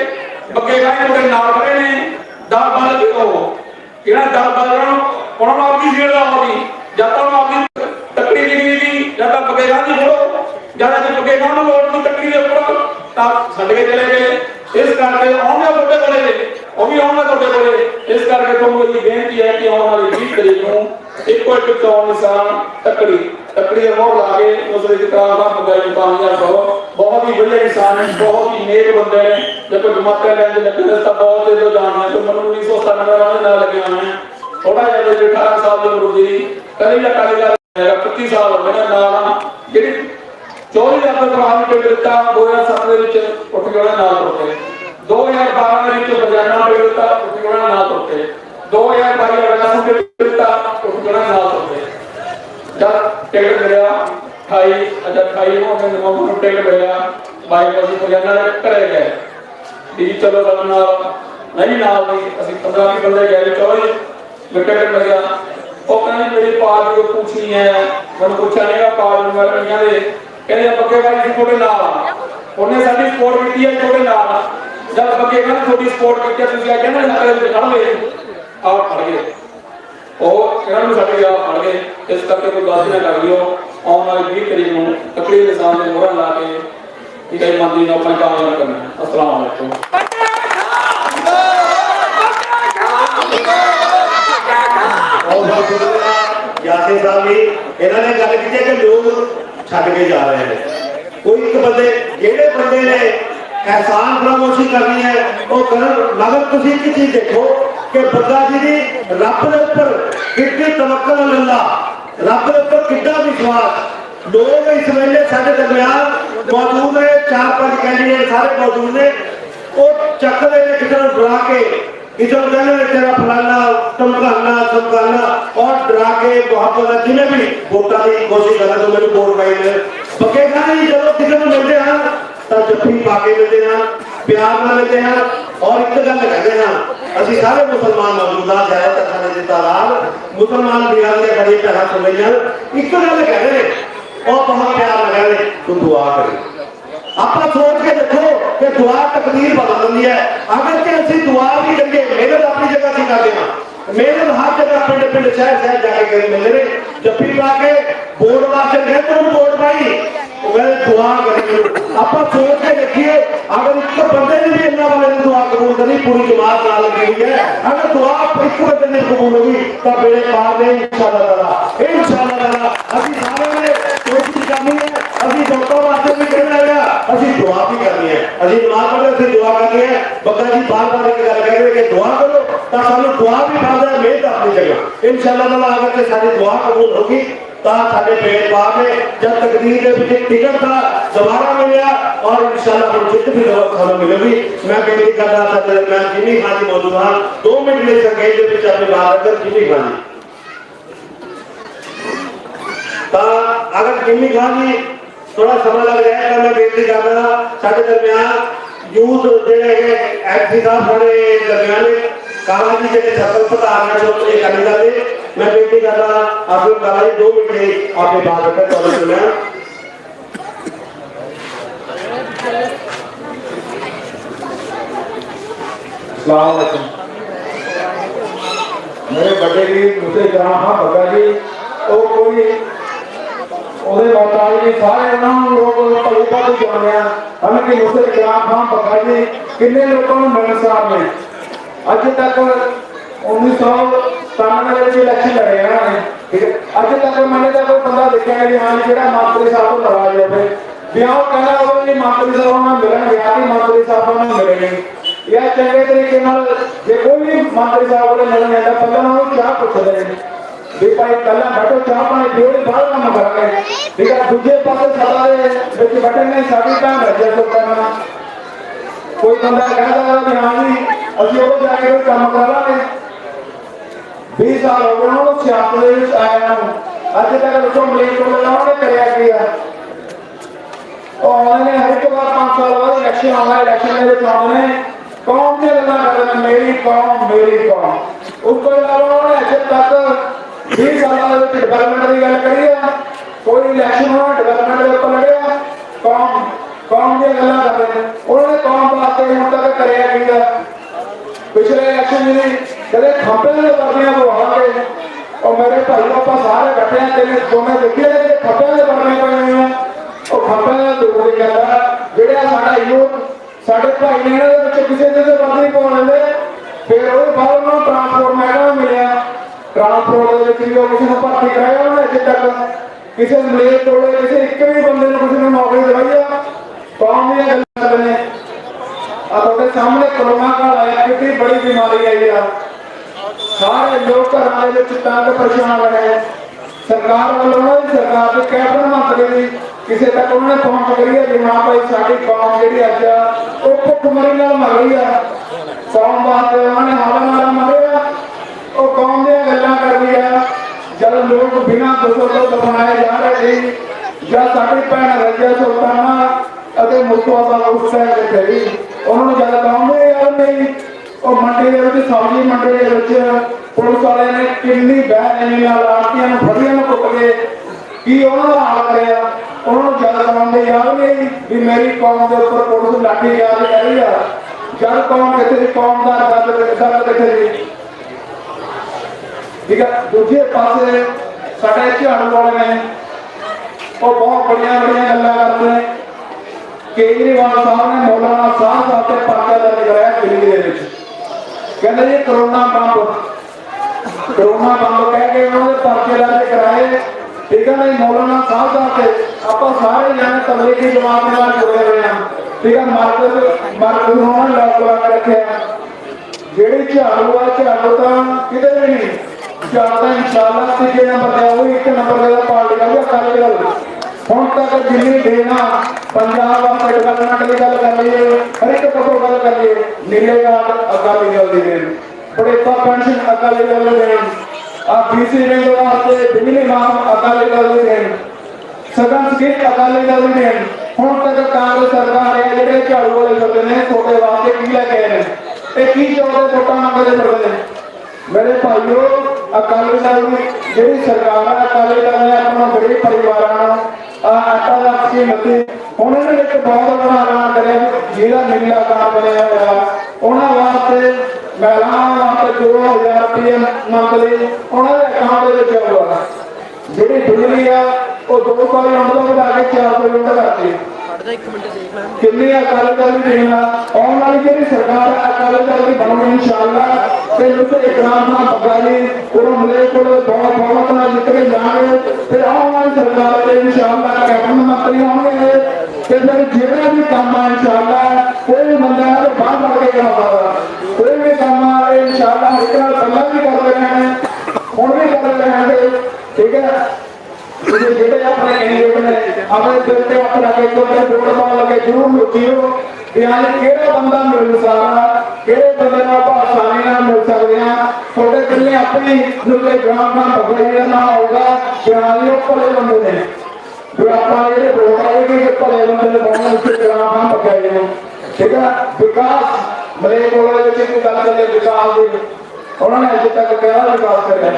ਬਗੇਗਾ ਦੇ ਨਾਲ ਖੜੇ ਨੇ ਦਲ ਬਦਲ ਕੇ ਉਹ ਜਿਹੜਾ ਦਲ ਬਦਲਣ ਉਹਨਾਂ ਨੂੰ ਆਪਣੀ ਸੀਟ ਦਾ ਹੋਣੀ ਜਦ ਤੱਕ ਆਪਣੀ ਤਕੜੀ ਨਹੀਂ ਦੀ ਜਦ ਤੱਕ ਬਗੇਗਾ ਦੀ ਫੋਟੋ ਜਦ ਤੱਕ ਬਗੇਗਾ ਨੂੰ ਲੋੜ ਨਹੀਂ ਤਕੜੀ ਦੇ ਉੱਪਰ ਤਾਂ ਛੱਡ ਕੇ ਚਲੇ ਗਏ इस करके आने वाले बोले वो भी आने वाले बोले इस करके तुम मेरी बेनती है कि आने वाली 20 तारीख को एक कोई चौन इंसान तकड़ी तकड़ी मोहर ला के दूसरे की तरह का मंगाई कामयाब करो बहुत ही बढ़िया इंसान है बहुत ही नेक बंदे हैं जब जमाते लेंगे लगे तो बहुत जो जानना तो मन 1997 वाले ना लगे हुए हैं थोड़ा जिहा 18 साल की उम्र दी कभी या कभी 25 साल हो गए ना जेडी 24,000 ਦਾ ਤਨਖਾਹ ਟਿਕਟ ਦਿੱਤਾ 2007 ਦੇ ਵਿੱਚ ਉੱਠ ਕੇ ਉਹਨਾਂ ਨਾਲ ਤੁਰ ਪਏ 2012 ਦੇ ਵਿੱਚ ਬਜਾਨਾ ਟਿਕਟ ਦਿੱਤਾ ਉੱਠ ਕੇ ਉਹਨਾਂ ਨਾਲ ਤੁਰ ਪਏ 2022 ਅਗਸਤ ਨੂੰ ਟਿਕਟ ਦਿੱਤਾ ਉੱਠ ਕੇ ਉਹਨਾਂ ਨਾਲ ਤੁਰ ਪਏ ਜਦ ਟਿਕਟ ਮਿਲਿਆ 28 ਨੂੰ ਆਪਣੇ ਨਵੰਬਰ ਨੂੰ ਟਿਕਟ ਮਿਲਿਆ 22 ਅਸੀਂ ਬਜਾਨਾ ਦੇ ਘਰੇ ਗਏ ਵੀ ਚਲੋ ਗੱਲ ਨਾਲ ਨਹੀਂ ਨਾਲ ਦੀ ਅਸੀਂ 15 ਬੰਦੇ ਗਏ 24 ਟਿਕਟ ਮਿਲਿਆ ਉਹ ਕਹਿੰਦੇ ਮੇਰੀ ਪਾਰਟੀ ਨੂੰ ਪੁੱਛਣੀ ਹੈ ਮੈਨੂੰ ਪੁੱਛਿਆ ਨਹੀਂਗਾ ਪਾਰਟੀ ਵਾਲੇ ਕਹਿੰਦੇ ਕਹਿੰਦੇ ਬੱਗੇਗਾ ਜੀ ਤੁਹਾਡੇ ਨਾਲ ਉਹਨੇ ਸਾਡੀ ਸਪੋਰਟ ਕੀਤੀ ਹੈ ਤੁਹਾਡੇ ਨਾਲ ਜਦ ਬੱਗੇਗਾ ਨੇ ਤੁਹਾਡੀ ਸਪੋਰਟ ਕੀਤੀ ਤੁਸੀਂ ਆ ਕਹਿੰਦੇ ਸਾਡੇ ਵਿੱਚ ਖੜ ਗਏ ਆਪ ਖੜ ਗਏ ਉਹ ਇਹਨਾਂ ਨੂੰ ਸਾਡੇ ਆਪ ਖੜ ਗਏ ਇਸ ਕਰਕੇ ਕੋਈ ਗਲਤੀ ਨਾ ਕਰ ਲਿਓ ਆਉਣ ਵਾਲੀ 20 ਤਰੀਕ ਨੂੰ ਤਕਰੀਰ ਦੇ ਸਾਹਮਣੇ ਮੋਹਰਾਂ ਲਾ ਕੇ ਠੀਕ ਹੈ ਮੰਤਰੀ ਨੂੰ ਆਪਣਾ ਕਾਮਯਾਬ ਕਰਨਾ ਅਸਲਾਮ ਵਾਲੇਕੁਮ यासिन साहब जी इन्होंने गल की कि लोग छड़ के जा रहे हैं कोई एक बंदे जेडे बंदे ने एहसान फरामोशी करनी है वो कर मगर तुम एक चीज देखो कि बंदा जी की रब के उपर कितनी तवक्कल अल्लाह रब के उपर कितना विश्वास लोग इस वेले साडे दरमियान मौजूद है 4-5 कैंडिडेट सारे मौजूद ने वो चकते ने किसी डरा के किसी कहने तेरा फलाना धमकाना धमकाना और डरा के मोहब्बत जिन्हें भी वोटा की कोशिश करा तो मेरे वोट पाई बगेगा नहीं जब किसी को मिलते हैं तो जफ्फी पा के मिलते हैं प्यार ना मिलते हैं और एक गल कहते हैं असं सारे मुसलमान मौजूद हैं ज्यादातर सारे तादाद मुसलमान बिहार के बड़े पैसा सुन रही हैं एक गल कहते हैं और बहुत प्यार लगा रहे तू दुआ करें आप सोच के देखो कि दुआ तकदीर बदल दी है अगर कि असं दुआ भी करिए मेहनत अपनी जगह से करते हैं मेहनत हर जगह पिंड पिंड शहर शहर जाके करें मिल रहे जफ्फी पा के वोट वास्ते गए तो वोट पाई दुआ करेंगे आप सोच के देखिए अगर एक बंदे ने भी इन्ना वाले दुआ कबूल करनी पूरी जमात ना लगी हुई है अगर दुआ एक बंदे ने कबूल होगी तो बेड़े पार ने इंशाअल्लाह ताला अभी सारे ने कोशिश करनी है अभी वोटों वास्ते भी कहना है अभी दुआ भी करनी है अभी नमाज पढ़ते अभी दुआ करनी है बक्का जी बार-बार एक गल कह रहे कि दुआ करो तो सानू दुआ भी फर्ज है मेहनत अपनी जगह इंशाअल्लाह ताला अगर के सारी दुआ कबूल होगी तो साडे पेट पाक है जब तकदीर के विच टिकट था दोबारा मिला और इंशाअल्लाह हम जित भी खाना मिलेगी मैं बेनती करता था मैं जिमी खान जी मौजूद हाँ 2 मिनट ले सके जे विच अपनी बात रख जिमी खान जी तो अगर जिमी खान जी थोड़ा समय लग जाए तो मैं बेनती करता साडे दरमियान यूथ जेडे एमसी साहब साडे दरमियान काला जी जेडे सकल प्रधान ने जो एक अली दल मैं बेनती करना आपको कल 2 मिनट आपके बात रखकर तो सुना। मेरे बड़े भी मुझे जहाँ हाँ भगा जी वो कोई ਉਹਦੇ ਬਾਤਾਂ ਜੀ ਸਾਰੇ ਉਹਨਾਂ ਨੂੰ ਲੋਕ ਭਗਤਾ ਤੋਂ ਜਾਣਦੇ ਆ ਹਨ ਕਿ ਉਸੇ ਕਿਆ ਖਾਂ ਭਗਾ ਜੀ ਕਿੰਨੇ ਲੋਕਾਂ ਨੂੰ ਮਿਲਣਸਾਰ ਨੇ ਅੱਜ ਤੱਕ 1997 ਵਿੱਚ ਇਲੈਕਸ਼ਨ ਲੜੇ ਆ ਉਹਨਾਂ ਨੇ ਠੀਕ ਹੈ ਅੱਜ ਤੱਕ ਮੈਨੇ ਤਾਂ ਕੋਈ ਬੰਦਾ ਦੇਖਿਆ ਕਿ ਹਾਂ ਜਿਹੜਾ ਮੰਤਰੀ ਸਾਹਿਬ ਤੋਂ ਨਾਰਾਜ਼ ਹੋਵੇ ਵਿਆਹ ਕਹਿੰਦਾ ਉਹ ਜੀ ਮੰਤਰੀ ਸਾਹਿਬ ਨਾਲ ਮਿਲਣ ਗਿਆ ਕਿ ਮੰਤਰੀ ਸਾਹਿਬ ਨਾਲ ਮਿਲੇ ਨਹੀਂ ਇਹ ਚੰਗੇ ਤਰੀਕੇ ਨਾਲ ਜੇ ਕੋਈ ਵੀ ਮੰਤਰੀ ਸਾਹਿਬ ਕੋਲ ਮਿਲਣ ਜਾਂਦਾ ਪਹਿਲਾਂ ਉਹਨੂੰ ਚਾਹ ਪੁੱਛਦੇ ਨੇ ਵੀ ਭਾਈ ਪਹਿਲਾਂ ਬੈਠੋ ਚਾਹ ਪਾਣੀ ਪੀਓ ਤੇ ਬਾਅਦ ਕੰਮ ਕਰਾਂਗੇ ਠੀਕ ਹੈ ਦੂਜੇ ਪਾਸੇ ਸਭਾ ਦੇ ਵਿੱਚ ਬੈਠੇ ਨੇ ਸਾਡੀ ਤਾਂ ਰੱਜਿਆ ਸੁੱਕਣਾ ਕੋਈ ਬੰਦਾ ਕਹਿੰਦਾ ਵੀ ਹਾਂ ਜੀ ਅਸੀਂ ਉਹ ਜਾ ਕੇ ਕੋਈ ਕੰਮ ਕਰਾਂਗੇ 20 ਸਾਲ ਹੋ ਗਏ ਉਹਨੂੰ ਸਿਆਸਤ ਦੇ ਵਿੱਚ ਆਇਆ ਨੂੰ ਅੱਜ ਤੱਕ ਦੱਸੋ ਮਲੀਕ ਕੋਲ ਉਹਨੇ ਕਰਿਆ ਕੀ ਆ ਉਹ ਨੇ ਹਰ ਇੱਕ ਵਾਰ 5 ਸਾਲ ਬਾਅਦ ਇਲੈਕਸ਼ਨ ਆਉਣਾ ਇਲੈਕਸ਼ਨ ਦੇ ਵਿੱਚ ਆਉਂਦੇ ਨੇ ਕੌਮ ਦੀਆਂ ਗੱਲਾਂ ਕਰਦੇ ਨੇ ਮੇਰੀ ਕੌਮ ਉਸ ਤੋਂ ਇਲਾਵਾ ਉਹਨੇ ਅਜੇ ਤੱਕ 20 ਸਾਲਾਂ ਦੇ ਵਿੱਚ ਡਿਵੈਲਪਮੈਂਟ ਦੀ ਗੱਲ ਕਰੀ ਆ ਕੋਈ ਇਲੈਕਸ਼ਨ ਹੋਣਾ ਡਿਵੈਲਪਮੈਂਟ ਦੇ ਉੱਪਰ ਲੜਿਆ ਕੌਮ ਦੀਆਂ ਗੱਲਾਂ ਕਰਦੇ ਨੇ ਉਹਨੇ ਕੌਮ ਵਾਸਤੇ ਹੁਣ ਤੱਕ ਕਰਿਆ ਕੀ ਆ ਪਿਛਲੇ ਇਲੈਕਸ਼ਨ ਜਿਹੜੀ ਕਦੇ ਖਾਪੇ ਦੇ ਵਰਦੀਆਂ ਬਵਾਵਾਂਗੇ ਉਹ ਮੇਰੇ ਭਾਈ ਆਪਾਂ ਸਾਰੇ ਬੈਠੇ ਆ ਤੇ ਦੋਵੇਂ ਦੇਖੀਏ ਕਿ ਖਾਪੇ ਦੇ ਵਰਦੀਆਂ ਪਏ ਹੋਏ ਆ ਉਹ ਖਾਪੇ ਦਾ ਦੂਰ ਦੀ ਗੱਲ ਆ ਜਿਹੜਾ ਸਾਡਾ ਯੂਥ ਸਾਡੇ ਭਾਈ ਨੇ ਇਹਨਾਂ ਦੇ ਵਿੱਚ ਕਿਸੇ ਦੇ ਵਰਦੀ ਪਾਉਣ ਲੈਂਦੇ ਫਿਰ ਉਹ ਬਾਹਰ ਨੂੰ ਟਰਾਂਸਪੋਰਟ ਮਹਿਕਮਾ ਮਿਲਿਆ ਟਰਾਂਸਪੋਰਟ ਦੇ ਵਿੱਚ ਵੀ ਉਹ ਕਿਸੇ ਨੂੰ ਭਰਤੀ ਕਰਾਇਆ ਉਹਨੇ ਅਜੇ ਤੱਕ ਕਿਸੇ ਮਲੇ ਤੋੜੇ ਕਿਸੇ ਇੱਕ ਵੀ ਬੰਦੇ ਨੂੰ ਕਿਸੇ ਨੂੰ ਨੌਕਰੀ ਦਵਾਈ ਆ ਕੌਮ ਦੀਆਂ ਗੱਲਾਂ ਕਰਦੇ ਨੇ ਆ ਤੁਹਾਡੇ ਸਾਹਮਣੇ ਕਰੋਨਾ ਕਾਲ ਆਇਆ ਕਿੰਨੀ ਬੜੀ ਬਿਮਾਰੀ ਆਈ ਆ ਸਾਰੇ ਲੋਕ ਘਰਾਂ ਦੇ ਵਿੱਚ ਤੰਗ ਪਰੇਸ਼ਾਨ ਰਹੇ ਸਰਕਾਰ ਵੱਲੋਂ ਸਰਕਾਰ ਦੇ ਕੈਬਨਿਟ ਮੰਤਰੀ ਦੀ ਕਿਸੇ ਤੱਕ ਉਹਨਾਂ ਨੇ ਪਹੁੰਚ ਕਰੀ ਹੈ ਕਿ ਹਾਂ ਭਾਈ ਸਾਡੀ ਕੌਮ ਜਿਹੜੀ ਅੱਜ ਉਹ ਭੁੱਖਮਰੀ ਨਾਲ ਮਰ ਰਹੀ ਆ ਕੌਮ ਵਾਸਤੇ ਉਹਨਾਂ ਨੇ ਹਾਲ ਮਾਰਿਆ ਉਹ ਕੌਮ ਦੀਆਂ ਗੱਲਾਂ ਕਰਦੀ ਆ ਜਦ ਲੋਕ ਬਿਨਾਂ ਦੋਸਤ ਤੋਂ ਦਫਨਾਏ ਜਾ ਰਹੇ ਸੀ ਜਦ ਸਾਡੀ ਭੈਣ ਰਜਿਆ ਸੁਲਤਾਨਾ ਅਤੇ ਮੁਸਤਫਾ ਉਸ ਟਾਈਮ ਤੇ ਗਈ ਉਹਨਾਂ ਨੂੰ ਜਦ ਕੌਂਦੇ ਯਾਰ ਨਹੀਂ ਉਹ ਮੰਡੀ ਦੇ ਵਿੱਚ ਸਬਜ਼ੀ ਮੰਡੀ ਦੇ ਵਿੱਚ ਪੁਲਿਸ ਵਾਲਿਆਂ ਨੇ ਕਿੰਨੀ ਬਹਿਣੀ ਨਾਲ ਆਰਤੀਆਂ ਨੂੰ ਫੜੀਆਂ ਨੂੰ ਕੁੱਟ ਕੇ ਕੀ ਉਹਨਾਂ ਦਾ ਹਾਲ ਕਰਿਆ ਉਹਨਾਂ ਨੂੰ ਜਦ ਕੌਂਦੇ ਯਾਰ ਨਹੀਂ ਵੀ ਮੇਰੀ ਕੌਮ ਦੇ ਉੱਪਰ ਪੁਲਿਸ ਲਾਠੀ ਚਾਰਜ ਕਰ ਰਹੀ ਆ ਜਦ ਕੌਮ ਕਿਤੇ ਦੀ ਕੌਮ ਦਾ ਦਰਦ ਕਿੱਥੇ ਦੀ ਠੀਕ ਹੈ ਦੂਜੇ ਪਾਸੇ ਸਾਡੇ ਝਾੜੂ ਵਾਲੇ ਨੇ ਉਹ ਬਹੁਤ ਬੜੀਆਂ ਗੱਲਾਂ ਕਰਦੇ ਨੇ ਕੇਜਰੀਵਾਲ ਸਾਹਿਬ ਨੇ ਮੌਲਾਨਾ ਸਾਹਿਬ ਤੇ ਪਰਚਾ ਦਰਜ ਕਰਾਇਆ ਦਿੱਲੀ ਦੇ ਵਿੱਚ ਕਹਿੰਦੇ ਜੀ ਕਰੋਨਾ ਬੰਬ ਕਹਿ ਕੇ ਉਹਨਾਂ ਦੇ ਪਰਚੇ ਦਰਜ ਕਰਾਏ ਠੀਕ ਹੈ ਨਹੀਂ ਮੌਲਾਨਾ ਸਾਹਿਬ ਤੇ ਆਪਾਂ ਸਾਰੇ ਜਾਣੇ ਤਬਲੀਗੀ ਜਮਾਤ ਨਾਲ ਜੁੜੇ ਹੋਏ ਹਾਂ ਠੀਕ ਹੈ ਮਾਰਕੀਟ ਨੂੰ ਉਹਨਾਂ ਲੋਕ ਲਾ ਕੇ ਰੱਖਿਆ ਜਿਹੜੀ ਝਾੜੂ ਆ ਝਾੜੂ ਤਾਂ ਕਿਤੇ ਵੀ ਨਹੀਂ ਝਾੜੂ ਇਨਸ਼ਾਅੱਲਾ ਤੀਜੇ ਨੰਬਰ ਤੇ ਉਹ 1 ਨੰਬਰ ਦੇ ਪਾਰਟੀ ਦਾ ਅਕਾਲੀ ਦਲ ਹੁਣ ਤੱਕ ਜਿੰਨੀ ਦੇਣਾ ਪੰਜਾਬ ਵਾਸਤੇ ਡਿਵੈਲਪਮੈਂਟ ਦੀ ਗੱਲ ਕਰ ਲਈਏ ਹਰ ਇੱਕ ਪਾਸੋਂ ਗੱਲ ਕਰ ਲਈਏ ਨੀਲੇ ਕਾਰਡ ਅਕਾਲੀ ਦਲ ਦੀ ਦੇਣ ਬੜੇ ਪੈਨਸ਼ਨ ਅਕਾਲੀ ਦਲ ਦੀ ਦੇਣ ਆ ਬੀਸੀ ਰੇਂਜ ਵਾਸਤੇ ਬਿਜਲੀ ਮਾਫ ਅਕਾਲੀ ਦਲ ਦੀ ਦੇਣ ਸਗਨ ਸਕੀਮ ਅਕਾਲੀ ਦਲ ਦੀ ਦੇਣ ਹੁਣ ਤੱਕ ਕਾਂਗਰਸ ਸਰਕਾਰ ਹੈ ਜਿਹੜੇ ਝਾੜੂ ਵਾਲੇ ਫਿਰਦੇ ਨੇ ਤੁਹਾਡੇ ਵਾਸਤੇ ਕੀ ਲੈ ਕੇ ਆਏ ਨੇ ਇਹ ਕੀ ਚਾਹੁੰਦੇ ਵੋਟਾਂ ਮੰਗਦੇ ਫਿਰਦੇ ਨੇ ਮੇਰੇ ਭਾਈਓ ਅਕਾਲੀ ਦਲ ਦੀ ਜਿਹੜੀ ਸਰਕਾਰ ਹੈ ਅਕਾਲੀ ਦਲ ਨੇ ਆਪਣਾ ਗਰੀਬ ਪਰਿਵਾਰਾਂ ਨੂੰ ਆਟਾ ਦਾ ਸਕੀਮ ਦਿੱਤੀ ਹੁਣ ਇਹਨਾਂ ਨੇ ਇੱਕ ਬਹੁਤ ਬੜਾ ਐਲਾਨ ਕਰਿਆ ਜਿਹੜਾ ਨੀਲਾ ਕਾਰਡ ਬਣਿਆ ਹੋਇਆ ਉਹਨਾਂ ਵਾਸਤੇ ਮਹਿਲਾਵਾਂ ਵਾਸਤੇ 2000 ਰੁਪਏ ਮੰਥਲੀ ਉਹਨਾਂ ਦੇ ਅਕਾਊਂਟ ਦੇ ਵਿੱਚ ਆਊਗਾ ਜਿਹੜੀ ਬਿਜਲੀ ਆ ਉਹ 2 ਸਾਲ ਉਹਨਾਂ ਤੋਂ ਵਧਾ ਕੇ 400 ਯੂਨਿਟ ਕਰਤੀ ਕਿੰਨੀ ਅਕਾਲੀ ਦਲ ਦੀ ਦੇਣਾ ਆਉਣ ਵਾਲੀ ਜਿਹੜੀ ਸਰਕਾਰ ਅਕਾਲੀ ਦਲ ਦੀ ਬਣੂਗੀ ਇਨਸ਼ਾਅੱਲਾ ਤੇ ਲੁੱਟ ਇਕਰਾਮ ਨਾਲ ਬਗਾਲੀ ਉਹ ਮਲੇ ਕੋਲ ਬਹੁਤ ਨਾਲ ਜਿੱਤ ਕੇ ਜਾਣਗੇ ਤੇ ਆਉਣ ਵਾਲੀ ਸਰਕਾਰ ਦੇ ਇਨਸ਼ਾਅੱਲਾ ਕੈਬਨਿਟ ਮੰਤਰੀ ਹੋਣਗੇ ਤੇ ਫਿਰ ਜਿਹੜਾ ਵੀ ਕੰਮ ਆ ਇਨਸ਼ਾਅੱਲਾ ਕੋਈ ਬੰਦਾ ਬਾਹਰ ਵੜ ਕੇ ਕਰਾਉਂਦਾ ਕੋਈ ਵੀ ਕੰਮ ਆ ਇਨਸ਼ਾਅੱਲਾ ਇੱਕ ਨਾਲ ਪਹਿਲਾਂ ਵੀ ਕਰਦੇ ਰਹਿਣੇ ਹੁਣ ਵੀ ਕਰਦੇ ਰਹਿਣਗੇ ਠੀਕ ਹੈ ਜਿਹੜੇ ਆਪਣੇ ਕੈਂਡੀਡੇਟ ਨੇ ਆਪਣੇ ਦਿਲ ਤੇ ਹੱਥ ਲਾ ਕੇ ਵੋਟ ਪਾਉਣ ਲੱਗੇ ਜ਼ਰੂਰ ਲੁੱਟਿਓ ਵੀ ਅੱਜ ਕਿਹੜਾ ਬੰਦਾ ਮਿਲ ਸਕਦਾ ਕਿਹੜੇ ਬੰਦੇ ਨਾਲ ਆਪਾਂ ਆਸਾਨੀ ਨਾਲ ਮਿਲ ਸਕਦੇ ਆ ਤੁਹਾਡੇ ਦਿਲੇ ਆਪਣੀ ਦੁੱਲੇ ਗ੍ਰਾਮ ਨਾਲ ਬਗੜੀ ਦਾ ਨਾਮ ਹੋਊਗਾ ਬਿਆਨੀ ਉਹ ਭਲੇ ਬੰਦੇ ਨੇ ਜੋ ਆਪਾਂ ਜਿਹੜੇ ਵੋਟ ਆਏ ਕਿ ਭਲੇ ਬੰਦੇ ਨੇ ਬਹੁਤ ਉੱਚੇ ਗ੍ਰਾਮ ਨਾਲ ਬਗੜੀ ਨੂੰ ਠੀਕ ਹੈ ਵਿਕਾਸ ਮਲੇ ਕੋਲ ਵਿੱਚ ਇੱਕ ਗੱਲ ਚੱਲੇ ਵਿਕਾਸ ਦੀ ਉਹਨਾਂ ਨੇ ਅਜੇ ਤੱਕ ਕਿਹੜਾ ਵਿਕਾਸ ਕਰਿਆ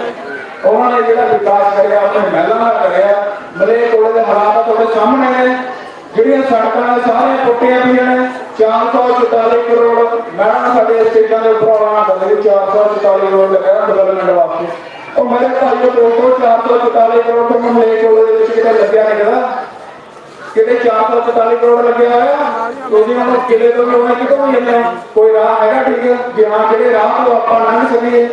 उन्होंने जो विकास कराया अपने महलों का कराया। मलेरकोले के हालात थोड़े सामने ने, ਜਿਹੜੀਆਂ ਸੜਕਾਂ ਨੇ ਸਾਰੀਆਂ ਪੁੱਟੀਆਂ ਪਈਆਂ ਨੇ। 444 ਕਰੋੜ ਮੈਡਮ ਸਾਡੇ ਸਟੇਟਾਂ ਦੇ ਉੱਪਰ ਆਉਣਾ ਕਰਦੇ 444 ਕਰੋੜ ਲਗਾਇਆ ਡਿਵੈਲਪਮੈਂਟ ਵਾਸਤੇ। ਉਹ ਮੇਰੇ ਭਾਈਓ ਦੋਸਤੋ 444 ਕਰੋੜ ਤੋਂ ਮਲੇਰਕੋਟਲੇ ਦੇ ਵਿੱਚ ਕਿਤੇ ਲੱਗਿਆ ਨਹੀਂ ਕਿਹਦਾ, ਕਿਤੇ 444 ਕਰੋੜ ਲੱਗਿਆ ਹੋਇਆ। ਤੁਸੀਂ ਉਹਨੂੰ ਕਿਲੇ ਤੋਂ ਵੀ ਹੋਣਾ ਕਿਤੋਂ ਵੀ ਜਾਂਦੇ ਕੋਈ ਰਾਹ ਹੈਗਾ ਠੀਕ ਹੈ ਵੀ ਹਾਂ ਜਿਹੜੇ ਰਾਹ ਤੋਂ ਆਪਾਂ ਲੰਘ ਸਕੀਏ।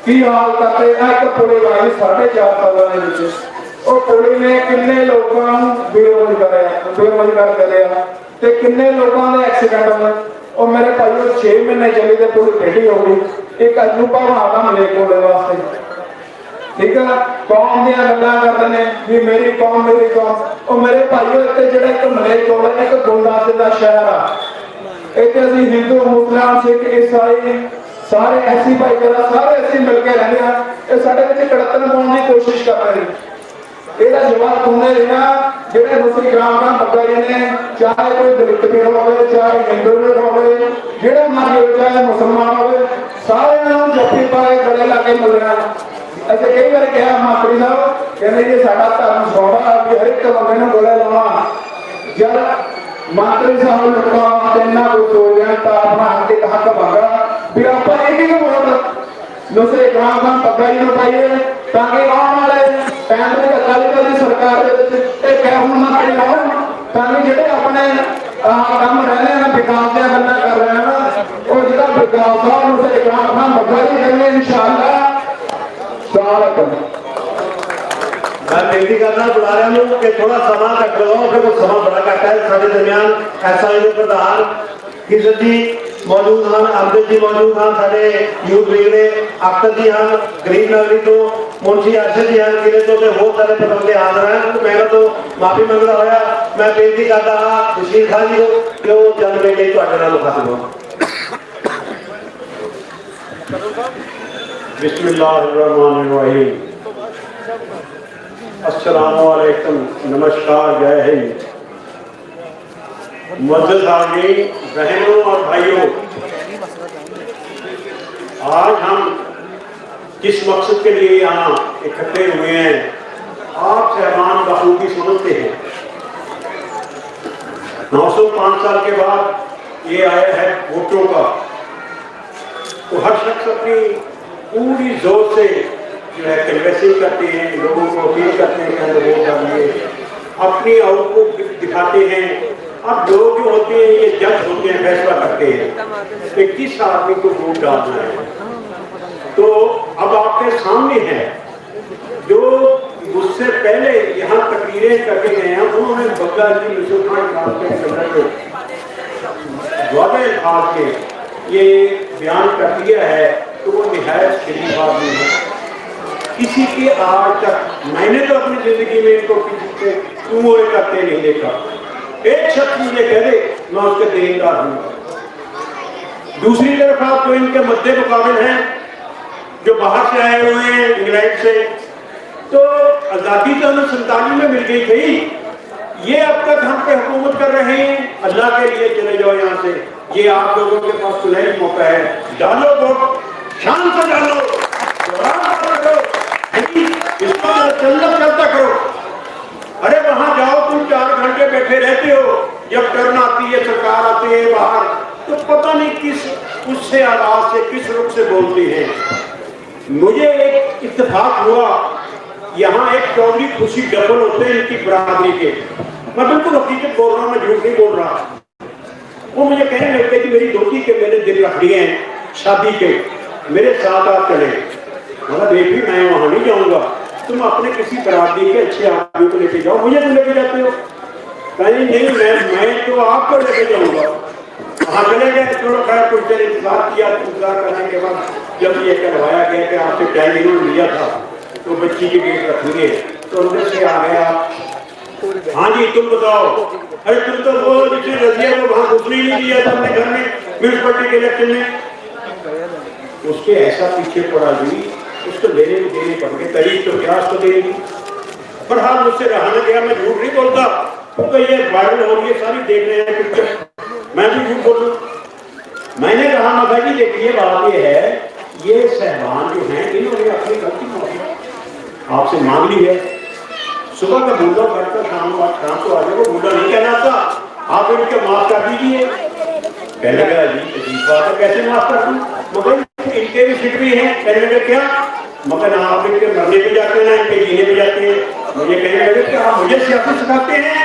ਕੀ ਹਾਲ ਕਰਦੇ ਆ ਇੱਕ ਪੁਲੇ ਬਣਾਈ 4.5 ਸਾਲਾਂ ਦੇ ਵਿੱਚ। ਉਹ ਪੁਲੀ ਨੇ ਕਿੰਨੇ ਲੋਕਾਂ ਨੂੰ ਬੇਰੁਜ਼ਗਾਰ ਕਰਿਆ ਤੇ ਕਿੰਨੇ ਲੋਕਾਂ ਦੇ ਐਕਸੀਡੈਂਟ ਹੋਏ। ਉਹ ਮੇਰੇ ਭਾਈਓ 6 ਮਹੀਨੇ ਚੱਲੀ ਤੇ ਪੁਲ ਟੇਢੀ ਹੋ ਗਈ। ਇੱਕ ਅਜੂਬਾ ਬਣਾਤਾ ਮਲੇਰਕੋਟਲੇ ਵਾਸਤੇ। ਠੀਕ ਹੈ, ਕੌਮ ਦੀਆਂ ਗੱਲਾਂ ਕਰਦੇ ਨੇ ਵੀ ਮੇਰੀ ਕੌਮ ਮੇਰੀ ਕੌਮ। ਉਹ ਮੇਰੇ ਭਾਈਓ ਇੱਥੇ ਜਿਹੜਾ ਇੱਕ ਮਲੇਰਕੋਟਲਾ ਇੱਕ ਗੁਰਦਾਸਪੁਰ ਦਾ ਸ਼ਹਿਰ ਆ, ਇੱਥੇ ਅਸੀਂ ਹਿੰਦੂ ਮੁਸਲਮਾਨ ਸਿੱਖ ਈਸਾਈ ਸਾਰੇ ਐਸੀ ਭਾਈਚਾਰਾ ਸਾਰੇ ਅਸੀਂ ਮਿਲ ਕੇ ਰਹਿੰਦੇ ਹਾਂ। ਇਹ ਸਾਡੇ ਵਿੱਚ ਕੜਤਨ ਪਾਉਣ ਦੀ ਕੋਸ਼ਿਸ਼ ਕਰ ਰਹੇ ਨੇ। ਇਹਦਾ ਜਵਾਬ ਤੁਮਨੇ ਦੇਣਾ ਜਿਹੜੇ ਮੁਸਲਿਮ ਗ੍ਰਾਮ ਬੱਗਾ ਜੀ ਨੇ, ਚਾਹੇ ਕੋਈ ਦਲਿਤ ਵੀਰ ਹੋਵੇ ਚਾਹੇ ਹਿੰਦੂ ਵੀਰ ਹੋਵੇ ਜਿਹੜਾ ਮਰਜ਼ੀ ਹੋਵੇ ਚਾਹੇ ਮੁਸਲਮਾਨ ਹੋਵੇ, ਸਾਰਿਆਂ ਨੂੰ ਜੱਫੀ ਪਾ ਕੇ ਗਲੇ ਲਾ ਕੇ ਮਿਲਣਾ। ਅਸੀਂ ਕਈ ਵਾਰ ਕਿਹਾ ਮੰਤਰੀ ਸਾਹਿਬ ਕਹਿੰਦੇ ਜੀ ਸਾਡਾ ਧਰਮ ਸੋਹਣਾ ਵੀ ਹਰ ਇੱਕ ਬੰਦੇ ਨੂੰ ਗਲੇ ਲਾਉਣਾ। ਜਦ ਮੰਤਰੀ ਸਾਹਿਬ ਲੋਕਾਂ ਇੰਨਾ ਕੁਝ ਹੋ ਗਿਆ ਤਾਂ ਆਪਣਾ ਹੱਕ ਹੱਕ ਮੰਗਾ ਵੀ ਆਪਾਂ ਇੱਕ ਵੋਟ ਦੂਸਰੇ ਗ੍ਰਾਮ ਬੱਗਾ ਜੀ ਨੂੰ ਪਾਈਏ ਤਾਂ ਕਿ ਆਉਣ ਵਾਲੇ ਟਾਈਮ ਦੇ ਅਕਾਲੀ ਦਲ ਦੀ ਸਰਕਾਰ ਦੇ ਵਿੱਚ ਇਹ ਕਾਨੂੰਨ ਨਾ ਬਣਾਉਣ ਤਾਂ ਕਿ ਜਿਹੜੇ ਆਪਣੇ ਕੰਮ ਰਹਿੰਦੇ ਨੇ ਵਿਕਾਸ ਦੀਆਂ ਗੱਲਾਂ ਕਰ ਰਹੇ ਹਨ ਉਹ ਜਿਹੜਾ ਵਿਕਾਸ ਆ ਉਹਨੂੰ ਤੇ ਗ੍ਰਾਮ ਬੱਗਾ ਜੀ ਕਹਿੰਦੇ ਇਨਸ਼ਾਅੱਲਾ ਸਵਾਗਤ। मैं बेनती करना बुलारिया ਨੂੰ कि थोड़ा समा घट लगाओ फिर वो समा बड़ा घट है। साढ़े दरमियान एसआई ਦੇ प्रधान किशन जी मौजूद हैं, अमजद जी मौजूद हैं, साढ़े यूथ लीग ने अख्तर जी हैं, गरीब नगरी तो मुंशी अरशद जी हैं किले तो बहुत सारे बंदे हाजिर हैं। मैं तो माफी मंगता होया मैं बेनती करता हाँ बशीर खान जी को कि वो जल्द बेटे तुहाडे नाल मुखातिब हो। बिस्मिल्लाहिर्रहमानिर्रहीम, अस्सलामुअलैकुम, नमस्कार, जय हिंद। मुअज़्ज़ज़ हाज़रीन, बहनों और भाइयों, आज हम जिस मकसद के लिए यहाँ इकट्ठे हुए हैं आप साहबान बखूबी समझते हैं। 905 साल के बाद ये आया है वोटों का, तो हर शख्स अपनी पूरी जोर से जो है कैनवसिंग करते हैं, लोगों को अपील करते हैं कि हमें वोट डालिए, अपनी आउटपुट दिखाते हैं। अब लोग जो होते हैं ये जज होते हैं, फैसला करते हैं कि किस आदमी को वोट डालना है। तो अब आपके सामने है जो मुझसे पहले यहाँ तकरीरें करके गए हैं, उन्होंने बग्गा जी मुसलमान के वादे खास के ये बयान कर दिया है तो वो निहायत शरीफ आदमी है। किसी के आज तक मैंने तो अपनी जिंदगी में इनको किसी से क्यों करते नहीं देखा। एक शख्स मुझे कह दे मैं उसके देनदार हूँ। दूसरी तरफ आप जो इनके मद्दे मुकाबिल हैं जो बाहर से आए हुए हैं इंग्लैंड से, तो आज़ादी तो हमें 47 में मिल गई थी, ये अब तक हम पे हुकूमत कर रहे हैं। अल्लाह के लिए चले जाओ यहाँ से, ये आप लोगों के पास सुनहरी मौका है, डालो वोट, शान से डालो, इसको चलता करो। अरे वहां जाओ तुम 4 घंटे बैठे रहते हो, जब टर्न आती है सरकार आती है बाहर तो पता नहीं किस उससे आवाज से किस रुख से बोलती है। मुझे एक इत्तेफाक हुआ, यहाँ एक चौधरी खुशी डबल होते हैं इनकी बरादरी के, मैं बिल्कुल हकीकत बोल रहा हूँ, मैं झूठ नहीं बोल रहा। वो मुझे कहने लगते कि मेरी धोती के मैंने दिल रख दिए हैं शादी के, मेरे साथ आप चले। मतलब बेटी मैं वहां नहीं जाऊंगा, तुम अपने किसी बरादरी के अच्छे आदमी को लेके जाओ, मुझे तुम लेके जाते हो। कहीं नहीं मैं तो आपको लेके जाऊंगा। वहाँ चले गए, थोड़ा खैर कुछ देर इंतजार किया, इंतजार करने के बाद जब ये कहवाया गया कि आपसे टाइम इन्होंने लिया था तो बच्ची की गेट रखेंगे, तो अंदर से आ गए आप, हाँ जी तुम बताओ। अरे तुम तो वो जिसने रजिया को वहाँ घुसने नहीं दिया था अपने घर में म्यूनसिपलिटी के इलेक्शन में, उसके ऐसा पीछे पड़ा जी, उसको लेने भी देने पड़ गए, तारीख तो क्या उसको देगी। पर हाँ मुझसे रहा ना गया, मैं झूठ नहीं बोलता, तो ये वायरल हो रही है सारी देख रहे हैं पिक्चर, मैं भी झूठ बोलूँ। मैंने कहा माता जी देखिए बात ये है, ये सहबान जो हैं इन्होंने अपनी गलती माफी आपसे मांग ली है। सुबह का बूढ़ा करता शाम को आ जाएगा, बूढ़ा नहीं कहना था, आप इनके माफ कर दीजिए। कहने लगा जी अजीब बात है, कैसे माफ कर दूं? मगर इनके भी फिक्र हैं। कहने लगे क्या? मगर ना आप इनके मरने पे जाते हैं ना इनके जीने पे जाते हैं। मुझे कहने लगे कि आप मुझे सियासत सिखाते हैं।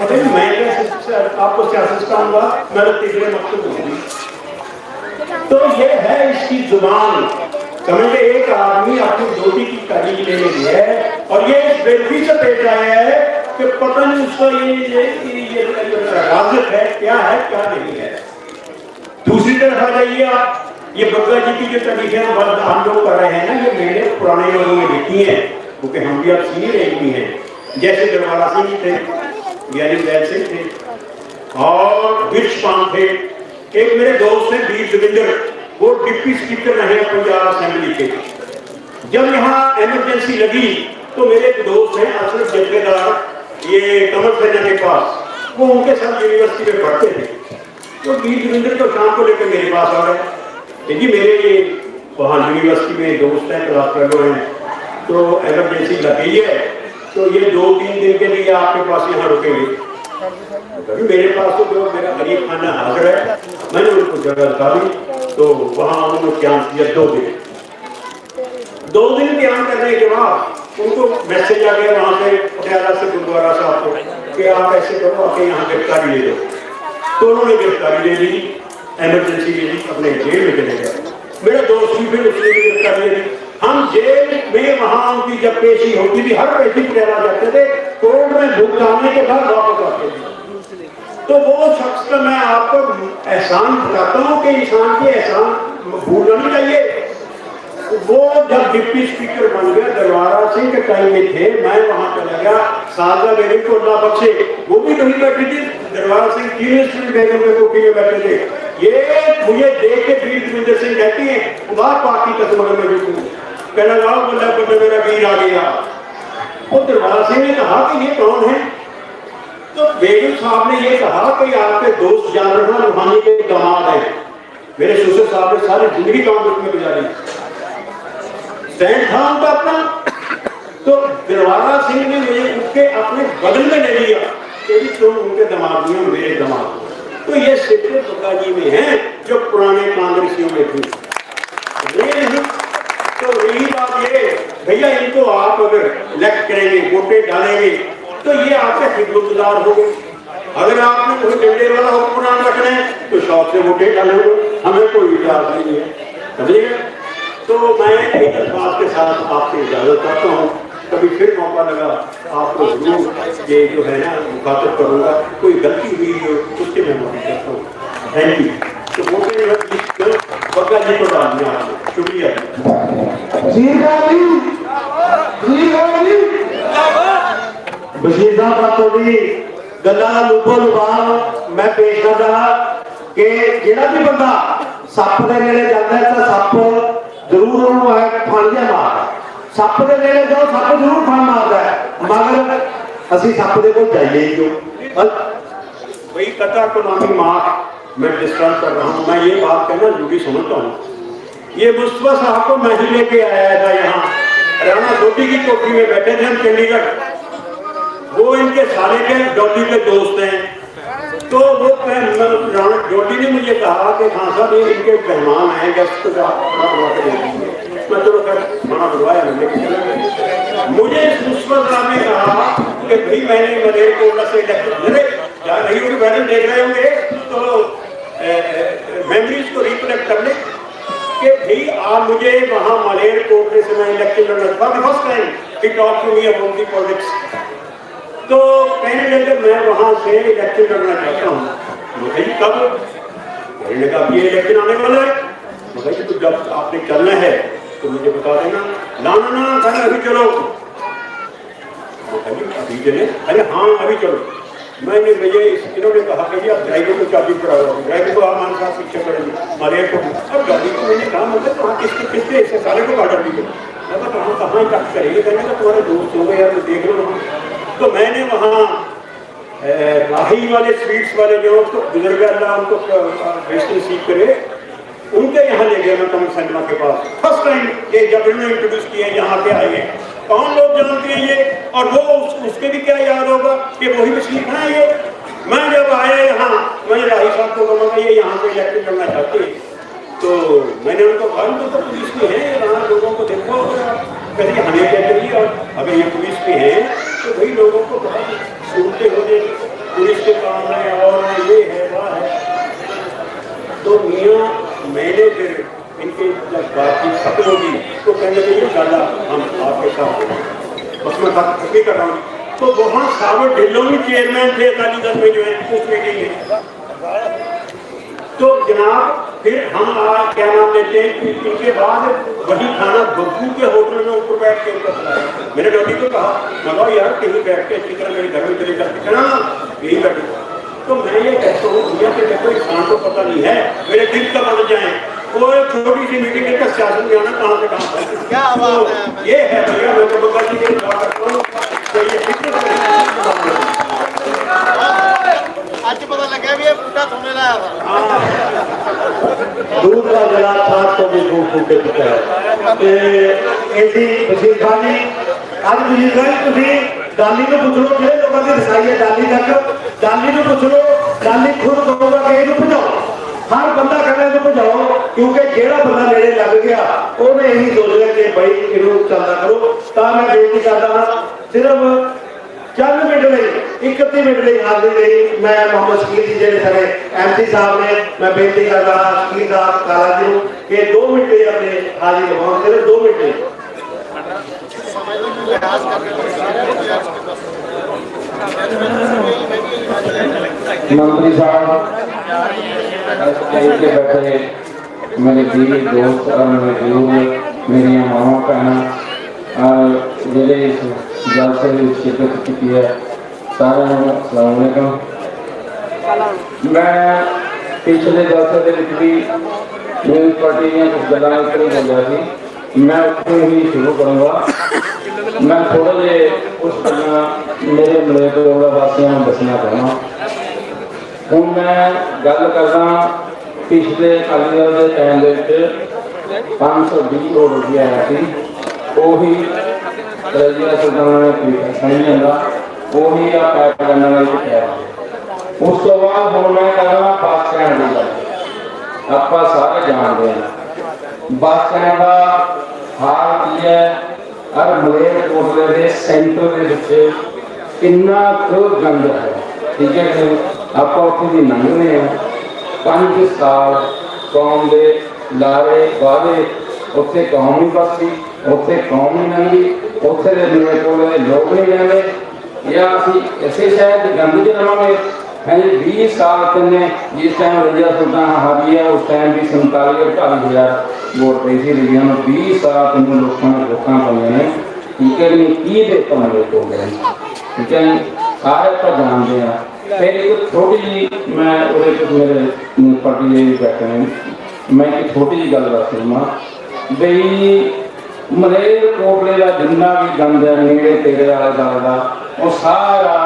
अरे मैं कैसे आपको सियासत सिखाऊंगा, मैं तीसरे मकसद होंगी। तो ये है इसकी जुबान। समझे, एक आदमी अपनी धोती की कड़ी ले ली है और ये इस बेवकूफी से पेश आया है कि पता नहीं उसका ये राजत है क्या नहीं है। दूसरी तरफ आ जाइए आप, ये बग्गा जी की जो तरीके हम लोग कर रहे हैं ना, ये मेरे पुराने लोगों ने लिखी है, क्योंकि हम भी अब सीनियर एज में हैं। जैसे दरबारा सिंह थे, ज्ञानी बैल सिंह थे और विश पान थे। एक मेरे दोस्त हैं वीर देवेंद्र, वो डिप्टी स्पीकर रहे पंजाब असेंबली के। जब यहाँ इमरजेंसी लगी तो मेरे एक दोस्त हैं अशरफ जत्थेदार, ये कमल सेना के पास, वो उनके साथ यूनिवर्सिटी में पढ़ते थे। तो वीर देवेंद्र को शाम को लेकर मेरे पास आ रहे हैं जी, मेरे ये वहाँ यूनिवर्सिटी में दोस्त हैं, क्लास फेलो हैं, तो इमरजेंसी लगी है, तो ये 2-3 दिन के लिए आपके पास यहाँ रुकेंगे। मेरे पास तो जो मेरा गरीब खाना हाजिर है, मैंने उनको जगह दिखा दी, तो वहाँ उन्होंने क्या किया 2 दिन बयान करने के बाद उनको मैसेज आ गया वहाँ से पटियाला से गुरुद्वारा साहब को कि आप ऐसे करो, आके यहाँ गिरफ्तारी ले लो। तो उन्होंने गिरफ्तारी ले ली, इमरजेंसी ले ली, अपने जेल में चले गए। मेरा दोस्त भी फिर उसने भी गिरफ्तारी ले ली। हम जेल में वहाँ उनकी जब पेशी होती थी, हर पेशी पटियाला जाते थे, कोर्ट में भुगताने के बाद वापस आते थे। तो वो शख्स का मैं आपको एहसान बताता हूँ कि इंसान के एहसान भूलना नहीं चाहिए। वो जब डिप्टी स्पीकर बन गया, दरबारा सिंह के टाइम में थे, मैं वहां चला गया, साजा बेगम को अल्लाह बख्शे, वो भी कहीं बैठी थी, दरबारा सिंह की बेगम के कोठी में बैठे थे। ये मुझे देख के वीर देवेंद्र सिंह कहती है, खुदा पाक की कसम अगर मैं बिल्कुल कहना लगा, बल्ला बल्ला मेरा वीर आ गया। और दरबारा सिंह ने कहा कि ये कौन है? तो बेगम साहब ने ये कहा कि आपके दोस्त जानरहान रूहानी के दामाद हैं। मेरे ससुर साहब ने सारी जिंदगी कांग्रेस में गुजारी, स्टैंड था उनका अपना। तो दरबारा सिंह ने मुझे उसके अपने बगल में ले लिया कि तुम उनके दामाद नहीं हो, मेरे दामाद। तो ये सिद्धू बग्गा जी में हैं जो पुराने कांग्रेसियों में थे। तो रही बात ये, भैया इनको आप अगर इलेक्ट करेंगे, वोटें डालेंगे, तो ये आपके खिदमतगार होंगे। अगर आपने कोई डंडे वाला हुक्मरान रखना है तो शौक से वोटें डालेंगे, हमें कोई इजाजत नहीं है। समझिए, तो मैं एक अल्फाज के साथ आपसे इजाजत चाहता हूँ। कभी फिर मौका लगा आपको जरूर ये जो है ना मुखातब करूँगा, कोई गलती हुई हो उसके मैं माफी चाहता हूँ। Thank you. तो वोटें बग्गा जी को डाल दिया आपने, शुक्रिया। बशीर साहब थोड़ी गल्ला लुभो लुभाव मैं पेश कर रहा कि जेड़ा भी बंदा सप के नेड़े जाता है तो सप जरूर उन्होंने फन जा मारता। सप के नेड़े जाओ, सप जरूर फन मारता है, मगर असी सप के कोल जाइए क्यों? वही कता इकोनॉमी मार्क मैं डिस्कस कर रहा हूँ। मैं ये बात कहना जरूरी समझता हूँ। ये मुस्तफा साहब को मैं ही लेके आया था यहाँ, राणा डोडी की कोठी में बैठे थे हम चंडीगढ़। वो इनके साले के डोडी के दोस्त हैं। तो वो राणा डोडी ने मुझे कहा कि खान साहब ये इनके मेहमान हैं, गेस्ट को खाना बनवा के दे दीजिए। मैं चलो खैर खाना बनवाया, लेके चले गए। मुझे मुस्तफा साहब ने कहा कि भाई मैंने मलेरकोटला से रही बैनर देख रहे होंगे तो मेमोरीज को रिकलेक्ट कर ले कि भाई आप मुझे वहाँ मलेरकोटले से मैं इलेक्शन लड़ना था, फर्स्ट टाइम ही talk to me about the politics. तो कहने लगे मैं वहाँ से इलेक्शन लड़ना चाहता हूँ। भाई कब? कहने लगा ये इलेक्शन आने वाला है। भाई तो जब आपने चलना है तो मुझे बता देना। ना ना ना कहना अभी चलो। अभी चले? अरे हाँ अभी चलो। मैंने भैया इन्होंने कहा कि आप ड्राइवर को चाबी पड़ा हुआ, ड्राइवर को आप हमारे साथ पीछे करेंगे मारे को। अब गाड़ी को मैंने कहा मतलब वहाँ किसके ऐसे सारे को ऑर्डर भी करो। मैं तो हम कहाँ तक करेंगे, कहने का तुम्हारे दोस्त हो गए यार, देख लो। तो मैंने वहाँ राही वाले स्वीट्स वाले जो उसको गुजर गया, अल्लाह उनको बेस्ट नसीब करे, उनके यहाँ ले गया मैं कमल संगमा के पास। फर्स्ट टाइम ये जब इन्होंने इंट्रोड्यूस किया यहाँ पे आए हैं, कौन लोग जानते हैं ये, और वो उसके भी क्या याद होगा कि वही मछली खाए ये। मैं जब आया यहाँ, मैंने राही साहब को बोला ये यहाँ पे इलेक्शन करना चाहते हैं, तो मैंने उनको कहा तो पुलिस में है, यहाँ लोगों को देखो, कहीं हमें क्या चाहिए, और अगर ये पुलिस में है तो वही लोगों को बहुत सुनते हो जाए पुलिस के काम है और ये है वह है। तो मियाँ मैंने फिर इनके जब बातचीत खत्म होगी तो कहने लगे इंशाल्लाह हम आपके साथ बस मैं बात खत्म कर रहा हूँ। तो वहाँ सावर ढिल्लों में चेयरमैन थे अकाली दल में जो है उस मीटिंग में। तो जनाब फिर हम आज क्या नाम लेते हैं, इनके बाद वही खाना बब्बू के होटल में ऊपर बैठ के उनका खिलाया। मैंने बेटी को कहा मैं यार कहीं बैठ के अच्छी तरह मेरे घर में चले जाते कहना यही बैठे। तो मैं ये कहता हूँ भैया कि देखो इंसान को पता नहीं है मेरे दिल का बदल जाए, वो छोटी सी मीटिंग लेकर सियासत में आना कहाँ से कहाँ क्या बात है। ये है भैया मैं तो बब्बा जी के बात करता हूँ। तो ये आज पता लगा भी ये बूटा सोने लाया था। दूध का गिलास साथ तो भी फूक फूक के पीता है। ऐसी वसीर खान जी आज वजीर खान तुम डाली को पूछ लो जो लोगों की रसाई है डाली तक, डाली को पूछ लो, डाली खुद कहूँगा कि इन्हें भजाओ, हर बंदा कहना तो भजाओ, क्योंकि जेड़ा बंदा नेड़े लग गया उन्हें यही सोच लिया कि भाई इनू चलना करो। तो मैं बेनती करता हाँ सिर्फ चंद मिनट नहीं 31 मिनट नहीं हाजिर नहीं मैं मोहम्मद शकील जी जो सारे MC साहब ने मैं बेनती कर रहा शकील साहब काला जी कि 2 मिनट ही अपने हाजिर हो, सिर्फ 2 मिनट नहीं। मंत्री साहब के बैठे मेरे बीवी दोस्त और मेरे बुजुर्ग मेरी मामा भैन जिले इस जलसे में शिरकत की है सारे अस्सलाम वालेकुम। मैं पिछले जलसे भी म्यूनसिपैलिटी दी कुछ गल्लां बोल रहा थी, मैं उत्थों ही शुरू करूँगा। मैं थोड़े जे कुछ मेरे मलेरकोटला वासियों को दसना चाहना। हूँ मैं गल करदा पिछले अकाली दल के टाइम के 520 करोड़ रुपया आया सी, वही रजिया सुल्ताना ने नहीं जाता, वही आ पैप करने वाली है। उस तो बाद हूँ मैं कहना बस स्टैंड की गल, आप सारे जानते हैं बस स्टैंड का हाल की है और मलेरकोटले के सेंटर के कितना गंद है। ठीक है कि आप उत्थे भी लंघने 5 साल कौम के लारे वादे, उत्थे कौम नहीं बसती, उत्थे कौम नहीं लंघी, उत्थे मलेरकोटले के लोग नहीं रहते, या असीं इसे शहर की गंद च रहांगे। हाँ जी 20 साल तक जिस टाइम रजिया सुल्ताना हावी है उस टाइम भी 47-48 वोट पई सी रजिया में। 20 साल तक लोगों ने वोटां पाइयां ने। ठीक है नहीं की देता मलेरकोटले, ठीक है सारे तो जानते हैं। फिर एक छोटी जी मैं मेरे पार्टी के बैठे हैं, मैं एक छोटी जी गल दस दूँ बई मलेरकोटले का जिन्ना भी गंद है नेड़े तेरे आले दुआले का वो सारा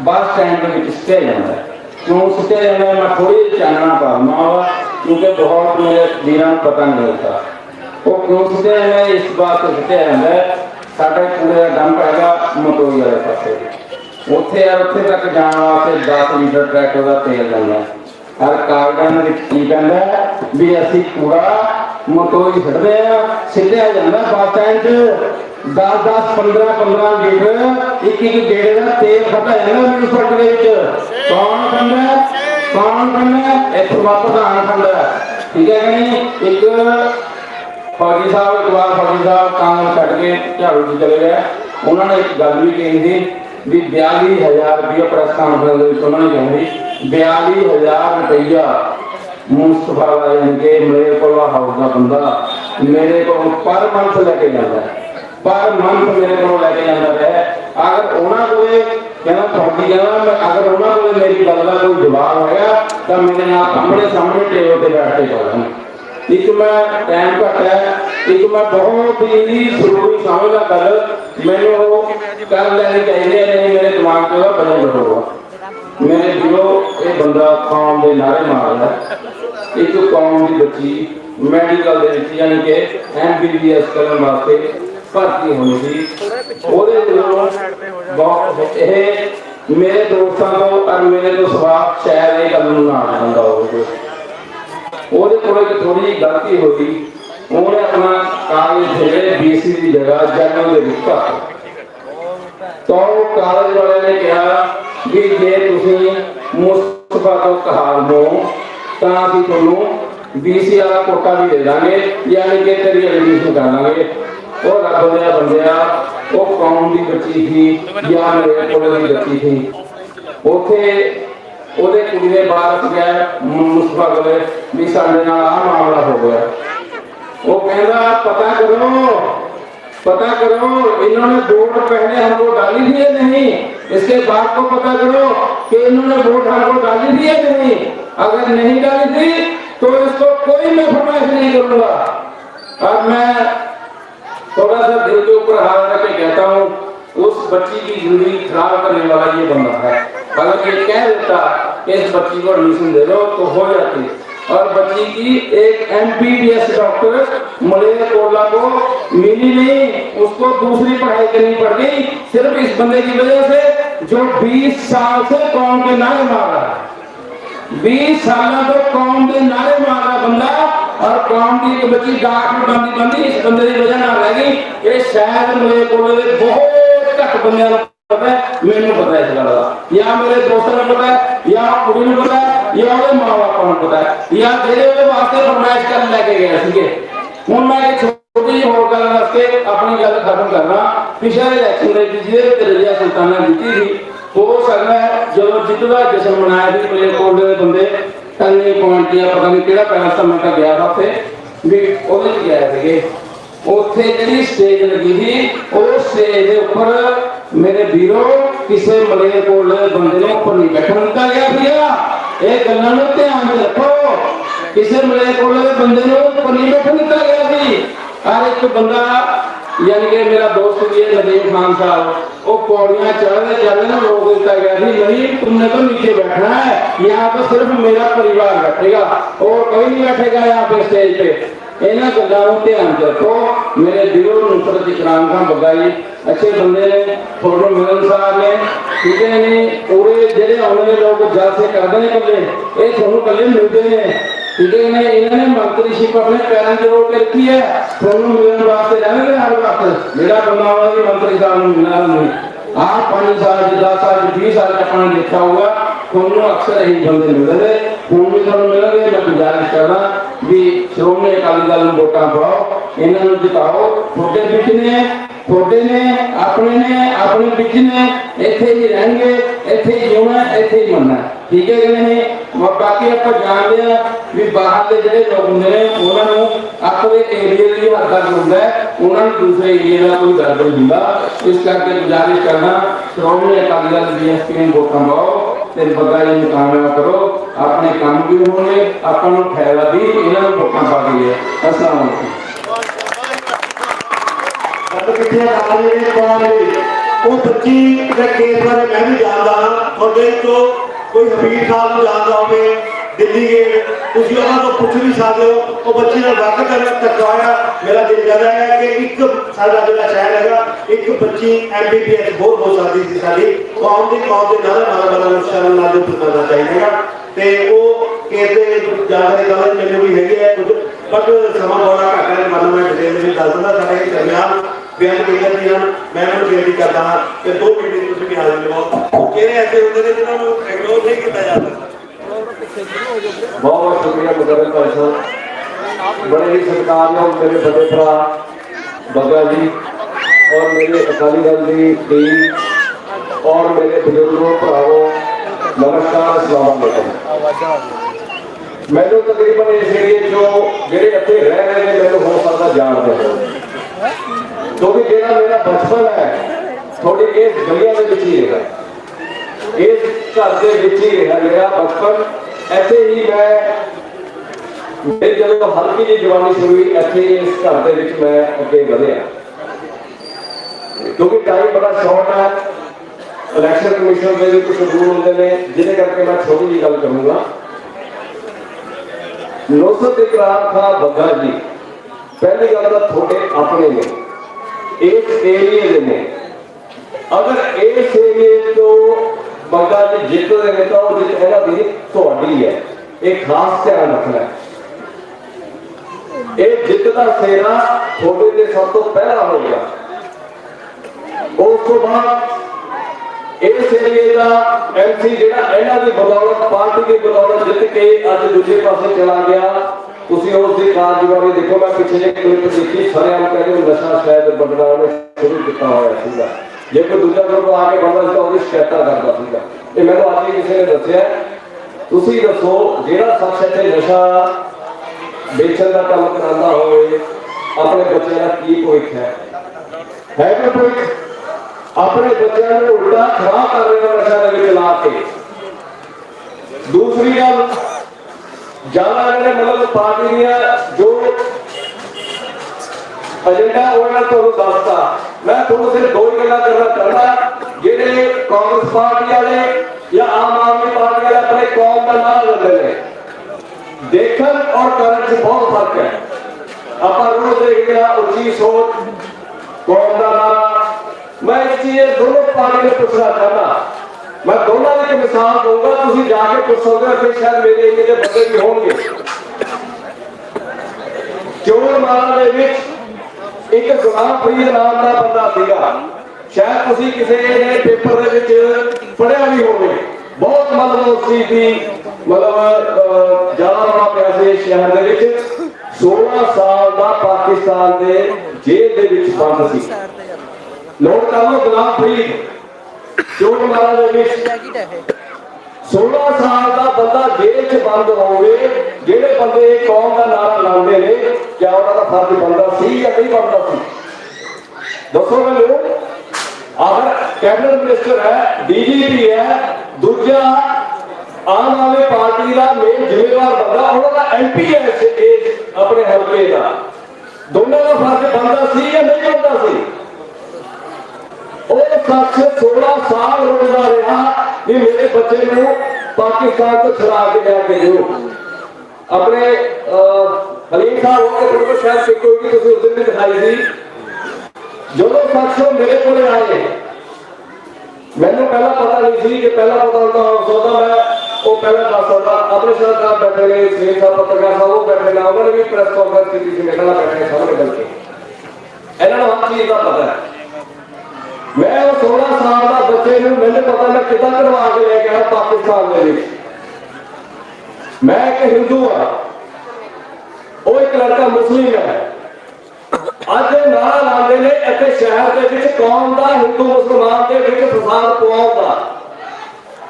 बस स्टैंड के सुटिया जाता है। क्यों सुटिया जाता है मैं थोड़ी चानना पाऊंगा क्योंकि बहुत मेरे वीर पता नहीं होता वो क्यों सुटिया जाता है। इस बात से सुटिया जाता है साढ़े पूरे डंप है मटोई वाले पास उत्थे यार उत्थे तक जाने वास्ते 10 लीटर ट्रैक्टर का तेल जाना हर कागजां की कहता है भी असी कूड़ा मटोई छड्डदे आ सिटिया जाता बस स्टैंड 10-10 15-15 लीटर एक गेड़े का तेल खत्ता जाता म्यूनसिपैलिटी कौन खांदा एक प्रधान खांदा। ठीक है कि नहीं। एक फौजी साहब एक बार फौजी साहब काम छड्ड के झाड़ू से चले गए, उन्होंने एक गल भी कही थी भी 42,000 रुपया प्रेस कॉन्फ्रेंस उन्होंने कही 42,000 रुपया मुस्तफा यानी कि मलेरकोटला हाउस का बंदा मेरे को पर मंथ लेके जाता है, पर मंथ मेरे को लेके जाता है। अगर उन्होंने को कहना फौजी कहना अगर उन्होंने को मेरी गल का कोई जवाब होगा तो मेरे नाल सामने टेबल पर बैठ के चलना। एक मैं टाइम घट है, एक मैं बहुत ही जरूरी समझदा गल मैंने वो कर लेनी चाहिए नहीं मेरे दिमाग से बदल होगा। मेरे दिलो ये बंदा कौम के नारे मार रहा है। एक कौम की बच्ची मैडिकल यानी कि MBBS करने वास्ते भर्ती होनी थी। मेरे दोस्तों को और मेरे तो स्वाब शायद ये गल ना आंदा हो। थोड़ी जी गलती हुई, उन्हें अपना कागज भेजे BC की जगह जनरल के विच भर। तो कागज वाले ने कहा कि जे तुसीं मुस्तफा तो कहार हो तो असीं तुहानूं BC वाला कोटा भी दे देंगे, यानी कि तेरी एडमिशन कर देंगे। वो रब दिया बंदिया, वो कौम की बच्ची थी या मेरे कोल की बच्ची थी। उथे ਉਹਦੇ ਕੁੜੀ ਦੇ ਬਾਹਰ ਗਿਆ ਮੁਸਤਫਾ ਕੋਲੇ ਵੀ ਸਾਡੇ ਨਾਲ ਆਹ ਮਾਮਲਾ ਹੋ ਗਿਆ। वो कहना पता करो इन्होंने वोट पहले हमको डाली थी या नहीं, इसके बाद को पता करो कि इन्होंने वोट हमको डाली थी या नहीं। अगर नहीं डाली थी तो इसको कोई मैं फरमाइश नहीं करूंगा। और मैं थोड़ा सा दिल के ऊपर हाथ रख के कहता हूँ, उस बच्ची की जिंदगी खराब करने वाला ये बंदा है। अगर ये कह देता कि इस बच्ची को एडमिशन दे दो तो हो जाती। और बच्ची की एक MBBS डॉक्टर मलेरकोटला को मिली नहीं, उसको दूसरी पढ़ाई करनी पड़ गई सिर्फ इस बंदे की वजह से जो 20 साल से कौम के नारे मार रहा है। 20 साल तो कौम के नारे मार रहा बंदा, और कौम की एक बच्ची गाठ में बंदी इस बंदे की वजह ना रह गई। ये शायद मलेरकोटले के बहुत घट बंदे पता है, मैंने पता है इस गल का, या मेरे दोस्तों ने पता है, या कुड़ी ने पता है, या वो माँ बाप को पता है, या जेडे वास्ते फरमाइश कर लेके गए थे। हूँ मैं एक छोटी जी होर गल दस के अपनी गल खत्म करना। पिछले इलेक्शन में जिहदे रजिया सुल्ताना जीती थी, हो सकता है जो जित का जश्न मनाया थी मलेरकोटले के बंदे टर्निंग पॉइंट या पता नहीं किहड़ा पैलेस था, मैं गया था उत्थे भी ਉਹਦੇ ਚ गए थे। ਉੱਥੇ ਜਿਹੜੀ स्टेज लगी थी उस स्टेज के उपर मेरे वीरों किसी मलेरकोटले बंदे ने उपर नहीं बैठन दिता गया भैया। ये गल्लां नूं ध्यान च रखो, किसी मलेरकोटले बंदे ने उपर नहीं बैठन दिता गया थी। और एक बंदा यानी कि मेरा दोस्त भी है नदीम खान साहब, वो पौड़ियां चढ़ने ना रोक दिया गया थी, नहीं तुमने तो नीचे बैठना है, यहाँ पर सिर्फ मेरा परिवार बैठेगा और कोई नहीं बैठेगा यहाँ पे स्टेज पे। इन्होंने गल्लों ध्यान रखो। मेरे दिलों नुसरत इकराम खान बगाई अच्छे बंदे ने, फोटो मिलन साहब ने, ठीक है नहीं पूरे जेडे आने वाले लोग जलसे करते हैं कले, ये थोनों कले मिलते हैं, ठीक है नहीं। इन्होंने मंत्रीशिप अपने पैरों से रोक के रखी है, थोनों मिलने वास्ते रहने हर वक्त जेड़ा बंदा होगा मंत्री साहब मिलना नहीं। आप 5 साल 10 साल 20 साल अपना देखा होगा, थोनों अक्सर यही बंदे मिलते हैं, हूँ भी थोनों मिलेंगे। मैं गुजारिश करना भी श्रोमणी अकाली दल में वोटा पाओ, इन्होंने जिताओ। थोड़े बिच ने अपने बिच ने इत्थे ही रहेंगे, इत्थे ही जीना, इत्थे ही मरना, ठीक है कि नहीं। बाकी आप जानते हैं भी बाहर के जोड़े लोग होंगे ने उन्होंने अपने एरिए की हद तक होंगे, उन्होंने दूसरे एरिए का कोई दर्द नहीं होंगे। इस करके गुजारिश करना श्रोमणी अकाली दल BSP में वोटा पाओ, फिर बगाई में कामयाब करो, अपने काम भी होंगे, अपना फायदा भी इन्होंने वोटा पा दी है। अस्सलाम वालेकुम। वो बच्ची के केस बारे मैं भी जानता हाँ, थोड़े तो कोई हबीब साहब को जानता हो दिल्ली गए, तुम उन्होंने तो पूछ भी सकते हो। वो बच्ची ने वाकई टकराया, मेरा दिल कर रहा है कि एक साडा जो शहर है एक बच्ची MBBS बहुत हो सकती थी, साड़ी कौम के नारे मारा वाला शर्म ना जो करना चाहिए। तो वो कहते जानकारी गल मैंने भी है कुछ, बट समा बड़ा घट है, मतलब मैं डिटेल में दस दिता साढ़े दरमियान बेन कई दी मैं बेनती करता हाँ कि 2 मिनट तुम भी हाजिर लो। किहड़े ऐसे होंगे ने जिन्होंने इग्नोर नहीं किया जा सकता। बहुत शुक्रिया मुकर्रम भाई साहब, बड़े ही सत्कारयोग मेरे बड़े भरा बग्गा जी और मेरे अकाली दल की टीम और मेरे बुजुर्गों भरावों, नमस्कार, अस्सलाम वालेकुम। मैनू तकरीबन इस एरिए जो जेडे इत्थे रह रहे हैं मैनू हो सकता जानते हो, क्योंकि जेड़ा मेरा बचपन है थोड़ी इस गलियां के विच ही रहा, इस घर के विच ही रहा मेरा बचपन। ऐसे ही मैं जो हल्की जी जवानी शुरू हुई ऐसे ही इस घर के विच मैं अगे बढ़िया, क्योंकि टाइम बड़ा शॉर्ट है। इलैक्शन कमीशन के भी कुछ रूल होंगे ने जिन्हें करके मैं छोटी जी गल करूंगा। नुसरत इकरार खान बग्गा जी पहली गल तो थोड़े अपने ने इस एरिए ने, अगर इस एरिए तो बग्गा जी जितते हैं तो जित इन्हों थोड़ी है, एक खास ध्यान रखना है। ये जित का सेरा थोड़े से सब तो पहला होगा। उस तो बाद इस एरिए का एमसी जिहड़ा इन्हां दी बदौलत पार्टी की बदौलत जित के अज दूसरे पासे चला गया। तुसीं उसकी कारगुजारी देखो, मैं पिछले जे क्लिप देखी सरेआम कहते नशा शायद बंदना शुरू किया होया सीगा, जे कोई दूसरा ग्रुप आके बनदा तो उसकी शिकायत करता सीगा। ये मैंने अज ही किसी ने दस्सिया। तुसीं दसो जिहड़ा शख्स इत्थे नशा बेचण का काम करांदा होवे अपने बच्चों का की भविख है कोई भविख? अपने बच्चों को उल्टा खराब कर रहे हो नशा के ला के। दूसरी गल ज्यादा इन्होंने मतलब पार्टी दिया जो एजेंडा उन्होंने तो दसता। मैं थोड़ा सिर्फ दो ही गल्लां करना चाहता। जेडे कांग्रेस पार्टी वाले या आम आदमी पार्टी वाले अपने कौम का नाम लेते हैं, देखन और करन से बहुत फर्क है। आप रोज देख लिया उच्ची सोच कौम का नाम। मैं इस चीज दोनों पार्टी में पूछना चाहता। मैं दोनों की मिसाल दूंगा, तुम जाके पूछ सकते हो कि शायद मेरे एरिए के बंदे भी होंगे। चोर मारा एक गुलाम फरीद नाम का बंदा सीगा, शायद तुम किसी ने पेपर पढ़िया भी होगे। बहुत मतलब उस चीज की मतलब ज्यादा बड़ा पैसे शहर के 16 साल का पाकिस्तान के जेल के बंद सी। नोट कर लो, गुलाम फरीद चोर मारा 16 साल का बंदा जेल च बंद होवे। जेडे बंदे कौम का नारा लाते ने, क्या उन्होंने फर्ज बनता सी या नहीं बनता सी? दसो मैनू। अगर कैबिनेट मिनिस्टर है, डीजीपी है, दूजा आम आदमी पार्टी का मेन जिम्मेवार बंदा, उन्होंने एमपी है अपने हल्के का, दोनों का फर्ज बनता सी या नहीं बनता सी? शख्स 16 साल रोजदा रहा कि मेरे बच्चे को पाकिस्तान को छुड़ा के लेके दो। अपने हलीम साहब होकर शायद पिक होगी, तुम उस दिन भी दिखाई थी। जो शख्स मेरे को आए, मैंने पहला पता नहीं थी कि पहला पता होता सोचा मैं वो पहले दस होता। अपने साथ बैठे गए सुनील साहब पत्रकार साहब वो बैठे ना, उन्होंने भी प्रेस कॉन्फ्रेंस की थी, मेरे साथ बैठे सामने चल के इन्होंने हर चीज का पता है। मैं 16 साल का बच्चे मैंने पता मैं कितना करवा के लेके आया पाकिस्तान में। मैं एक हिंदू हाँ, वो एक लड़का मुस्लिम है। अज नारा लाते ने इतने शहर के कौम का हिंदू मुसलमान के फसाद पवाउण का।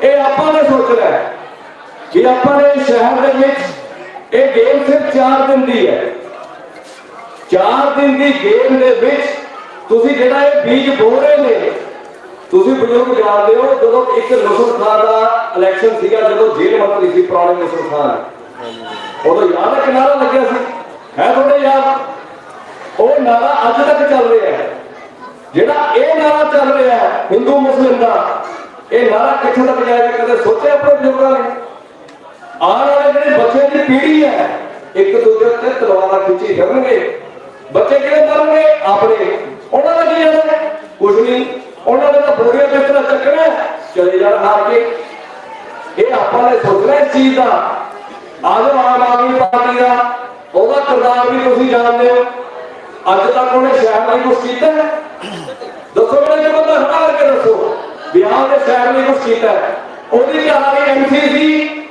ये आपने सोचना है कि अपने शहर के गेम सिर्फ 4 दिन की है। 4 दिन की गेम के ਤੁਸੀਂ ਜਿਹੜਾ ਇਹ ਬੀਜ ਬੋ ਰਹੇ ਨੇ, ਤੁਸੀਂ ਬਜ਼ੁਰਗ ਜਾਣਦੇ ਹੋ ਜਦੋਂ ਇੱਕ ਨੁਸਰਤ ਖਾਨ ਦਾ ਇਲੈਕਸ਼ਨ ਸੀਗਾ, ਜਦੋਂ ਜੇਲ੍ਹ ਮੰਤਰੀ ਸੀ ਪੁਰਾਣੇ ਨੁਸਰਤ ਖਾਨ, ਉਦੋਂ ਯਾਦ ਹੈ ਨਾਰਾ ਲੱਗਿਆ ਸੀ, ਹੈ ਤੁਹਾਡੇ ਯਾਦ? ਉਹ ਨਾਰਾ ਅੱਜ ਤੱਕ ਚੱਲ ਰਿਹਾ ਹੈ। ਜਿਹੜਾ ਇਹ ਨਾਰਾ ਚੱਲ ਰਿਹਾ ਹੈ ਹਿੰਦੂ ਮੁਸਲਿਮ ਦਾ, ਇਹ ਨਾਰਾ ਕਿੱਥੇ ਤੱਕ ਜਾਏਗਾ? ਕਦੇ ਸੋਚਿਆ ਆਪਣੇ ਬਜ਼ੁਰਗਾਂ ਨੇ? ਆਉਣ ਵਾਲੇ ਜਿਹੜੇ ਬੱਚੇ ਦੀ ਪੀੜ੍ਹੀ ਹੈ ਇੱਕ ਦੂਜੇ ਤੇ ਤਲਵਾਰਾਂ ਖਿੱਚੀ ਫਿਰਨਗੇ। ਬੱਚੇ ਕਿਹੜੇ ਮਰਨਗੇ? ਆਪਣੇ। उन्होंने की जाना कुछ नहीं, उन्होंने तो बोरिया बिस्तरा चकना चले जाना हार के। ये आपने सोचना इस चीज का। आज आम आदमी पार्टी का वह किरदार भी तुम जानते हो। अज तक उन्हें शहर में कुछ किया? दसो मैंने जो बंदा खड़ा करके दसो बिहार के शहर में कुछ किया? ਉਹਦੀ ਕਹਾਣੀ एमसी थी,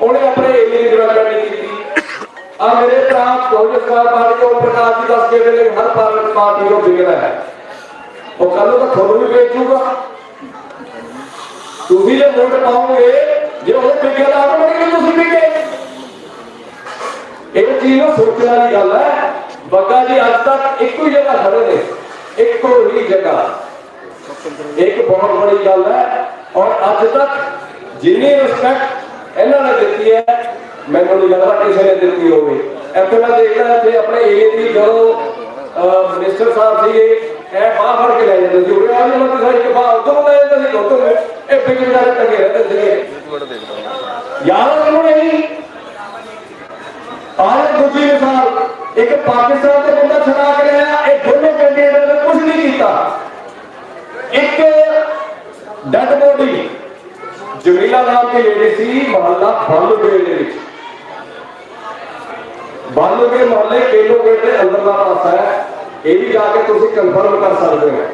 उन्हें अपने एरिया की डेवलपमेंट नहीं की। मेरे प्रांत कांग्रेस पार्टी को प्रकाश जी दस के हर पार्टी को बिगड़ा है, वो कल तो थोड़ा भी बेचूगा। तुम जो वोट पाओगे जो वो बिके तुम बिके। एक चीज सोचने वाली गल है। बग्गा जी अज तक एक ही जगह खड़े ने, एक ही जगह, एक बहुत बड़ी गल है। और अज तक जिन्नी रिस्पेक्ट इन्होंने दी है मैंने नहीं लगता किसी ने दी होगी। मैं देखता इतने अपने एरिए की जो ਮਿਨਿਸਟਰ ਸਾਹਿਬ ਸੀਗੇ ਇਹ ਬਾਹਰ ਫੜ ਕੇ ਲੈ ਜਾਂਦੇ ਸੀ ਉਰੇ ਆ ਜਾਣਾ ਤੇ ਸਾਰੀ ਕਫਾ ਉਧਰੋਂ ਲੈ ਜਾਂਦੇ ਸੀ ਉਧਰੋਂ ਇਹ ਬਿਗੜਾਰੇ ਟੰਗੇ ਰਹਿੰਦੇ ਸੀਗੇ ਯਾਰ ਉਹਨੂੰ ਨਹੀਂ ਆਹ ਦੂਜੀ ਮਿਸਾਲ ਇੱਕ ਪਾਕਿਸਤਾਨ ਦੇ ਬੰਦਾ ਛੜਾ ਕੇ ਲਿਆ ਇਹ ਦੋਨੋਂ ਕੈਂਡੀਡੇਟ ਨੇ ਕੁਝ ਨਹੀਂ ਕੀਤਾ ਇੱਕ ਡੈਡ ਬੋਡੀ ਜਮੀਲਾ ਨਾਮ ਦੀ ਲੇਡੀ ਸੀ ਮਹੱਲਾ ਬਾਲੂਗੇ ਦੇ ਵਿੱਚ ਬਾਲੂਗੇ ਮਹੱਲੇ ਕੇਲੋ ਗੇਟ ਦੇ ਅੰਦਰਲਾ ਪਾਸਾ ਹੈ ਇਹ ਵੀ ਜਾ ਕੇ ਤੁਸੀਂ ਕਨਫਰਮ ਕਰ ਸਕਦੇ ਹੋ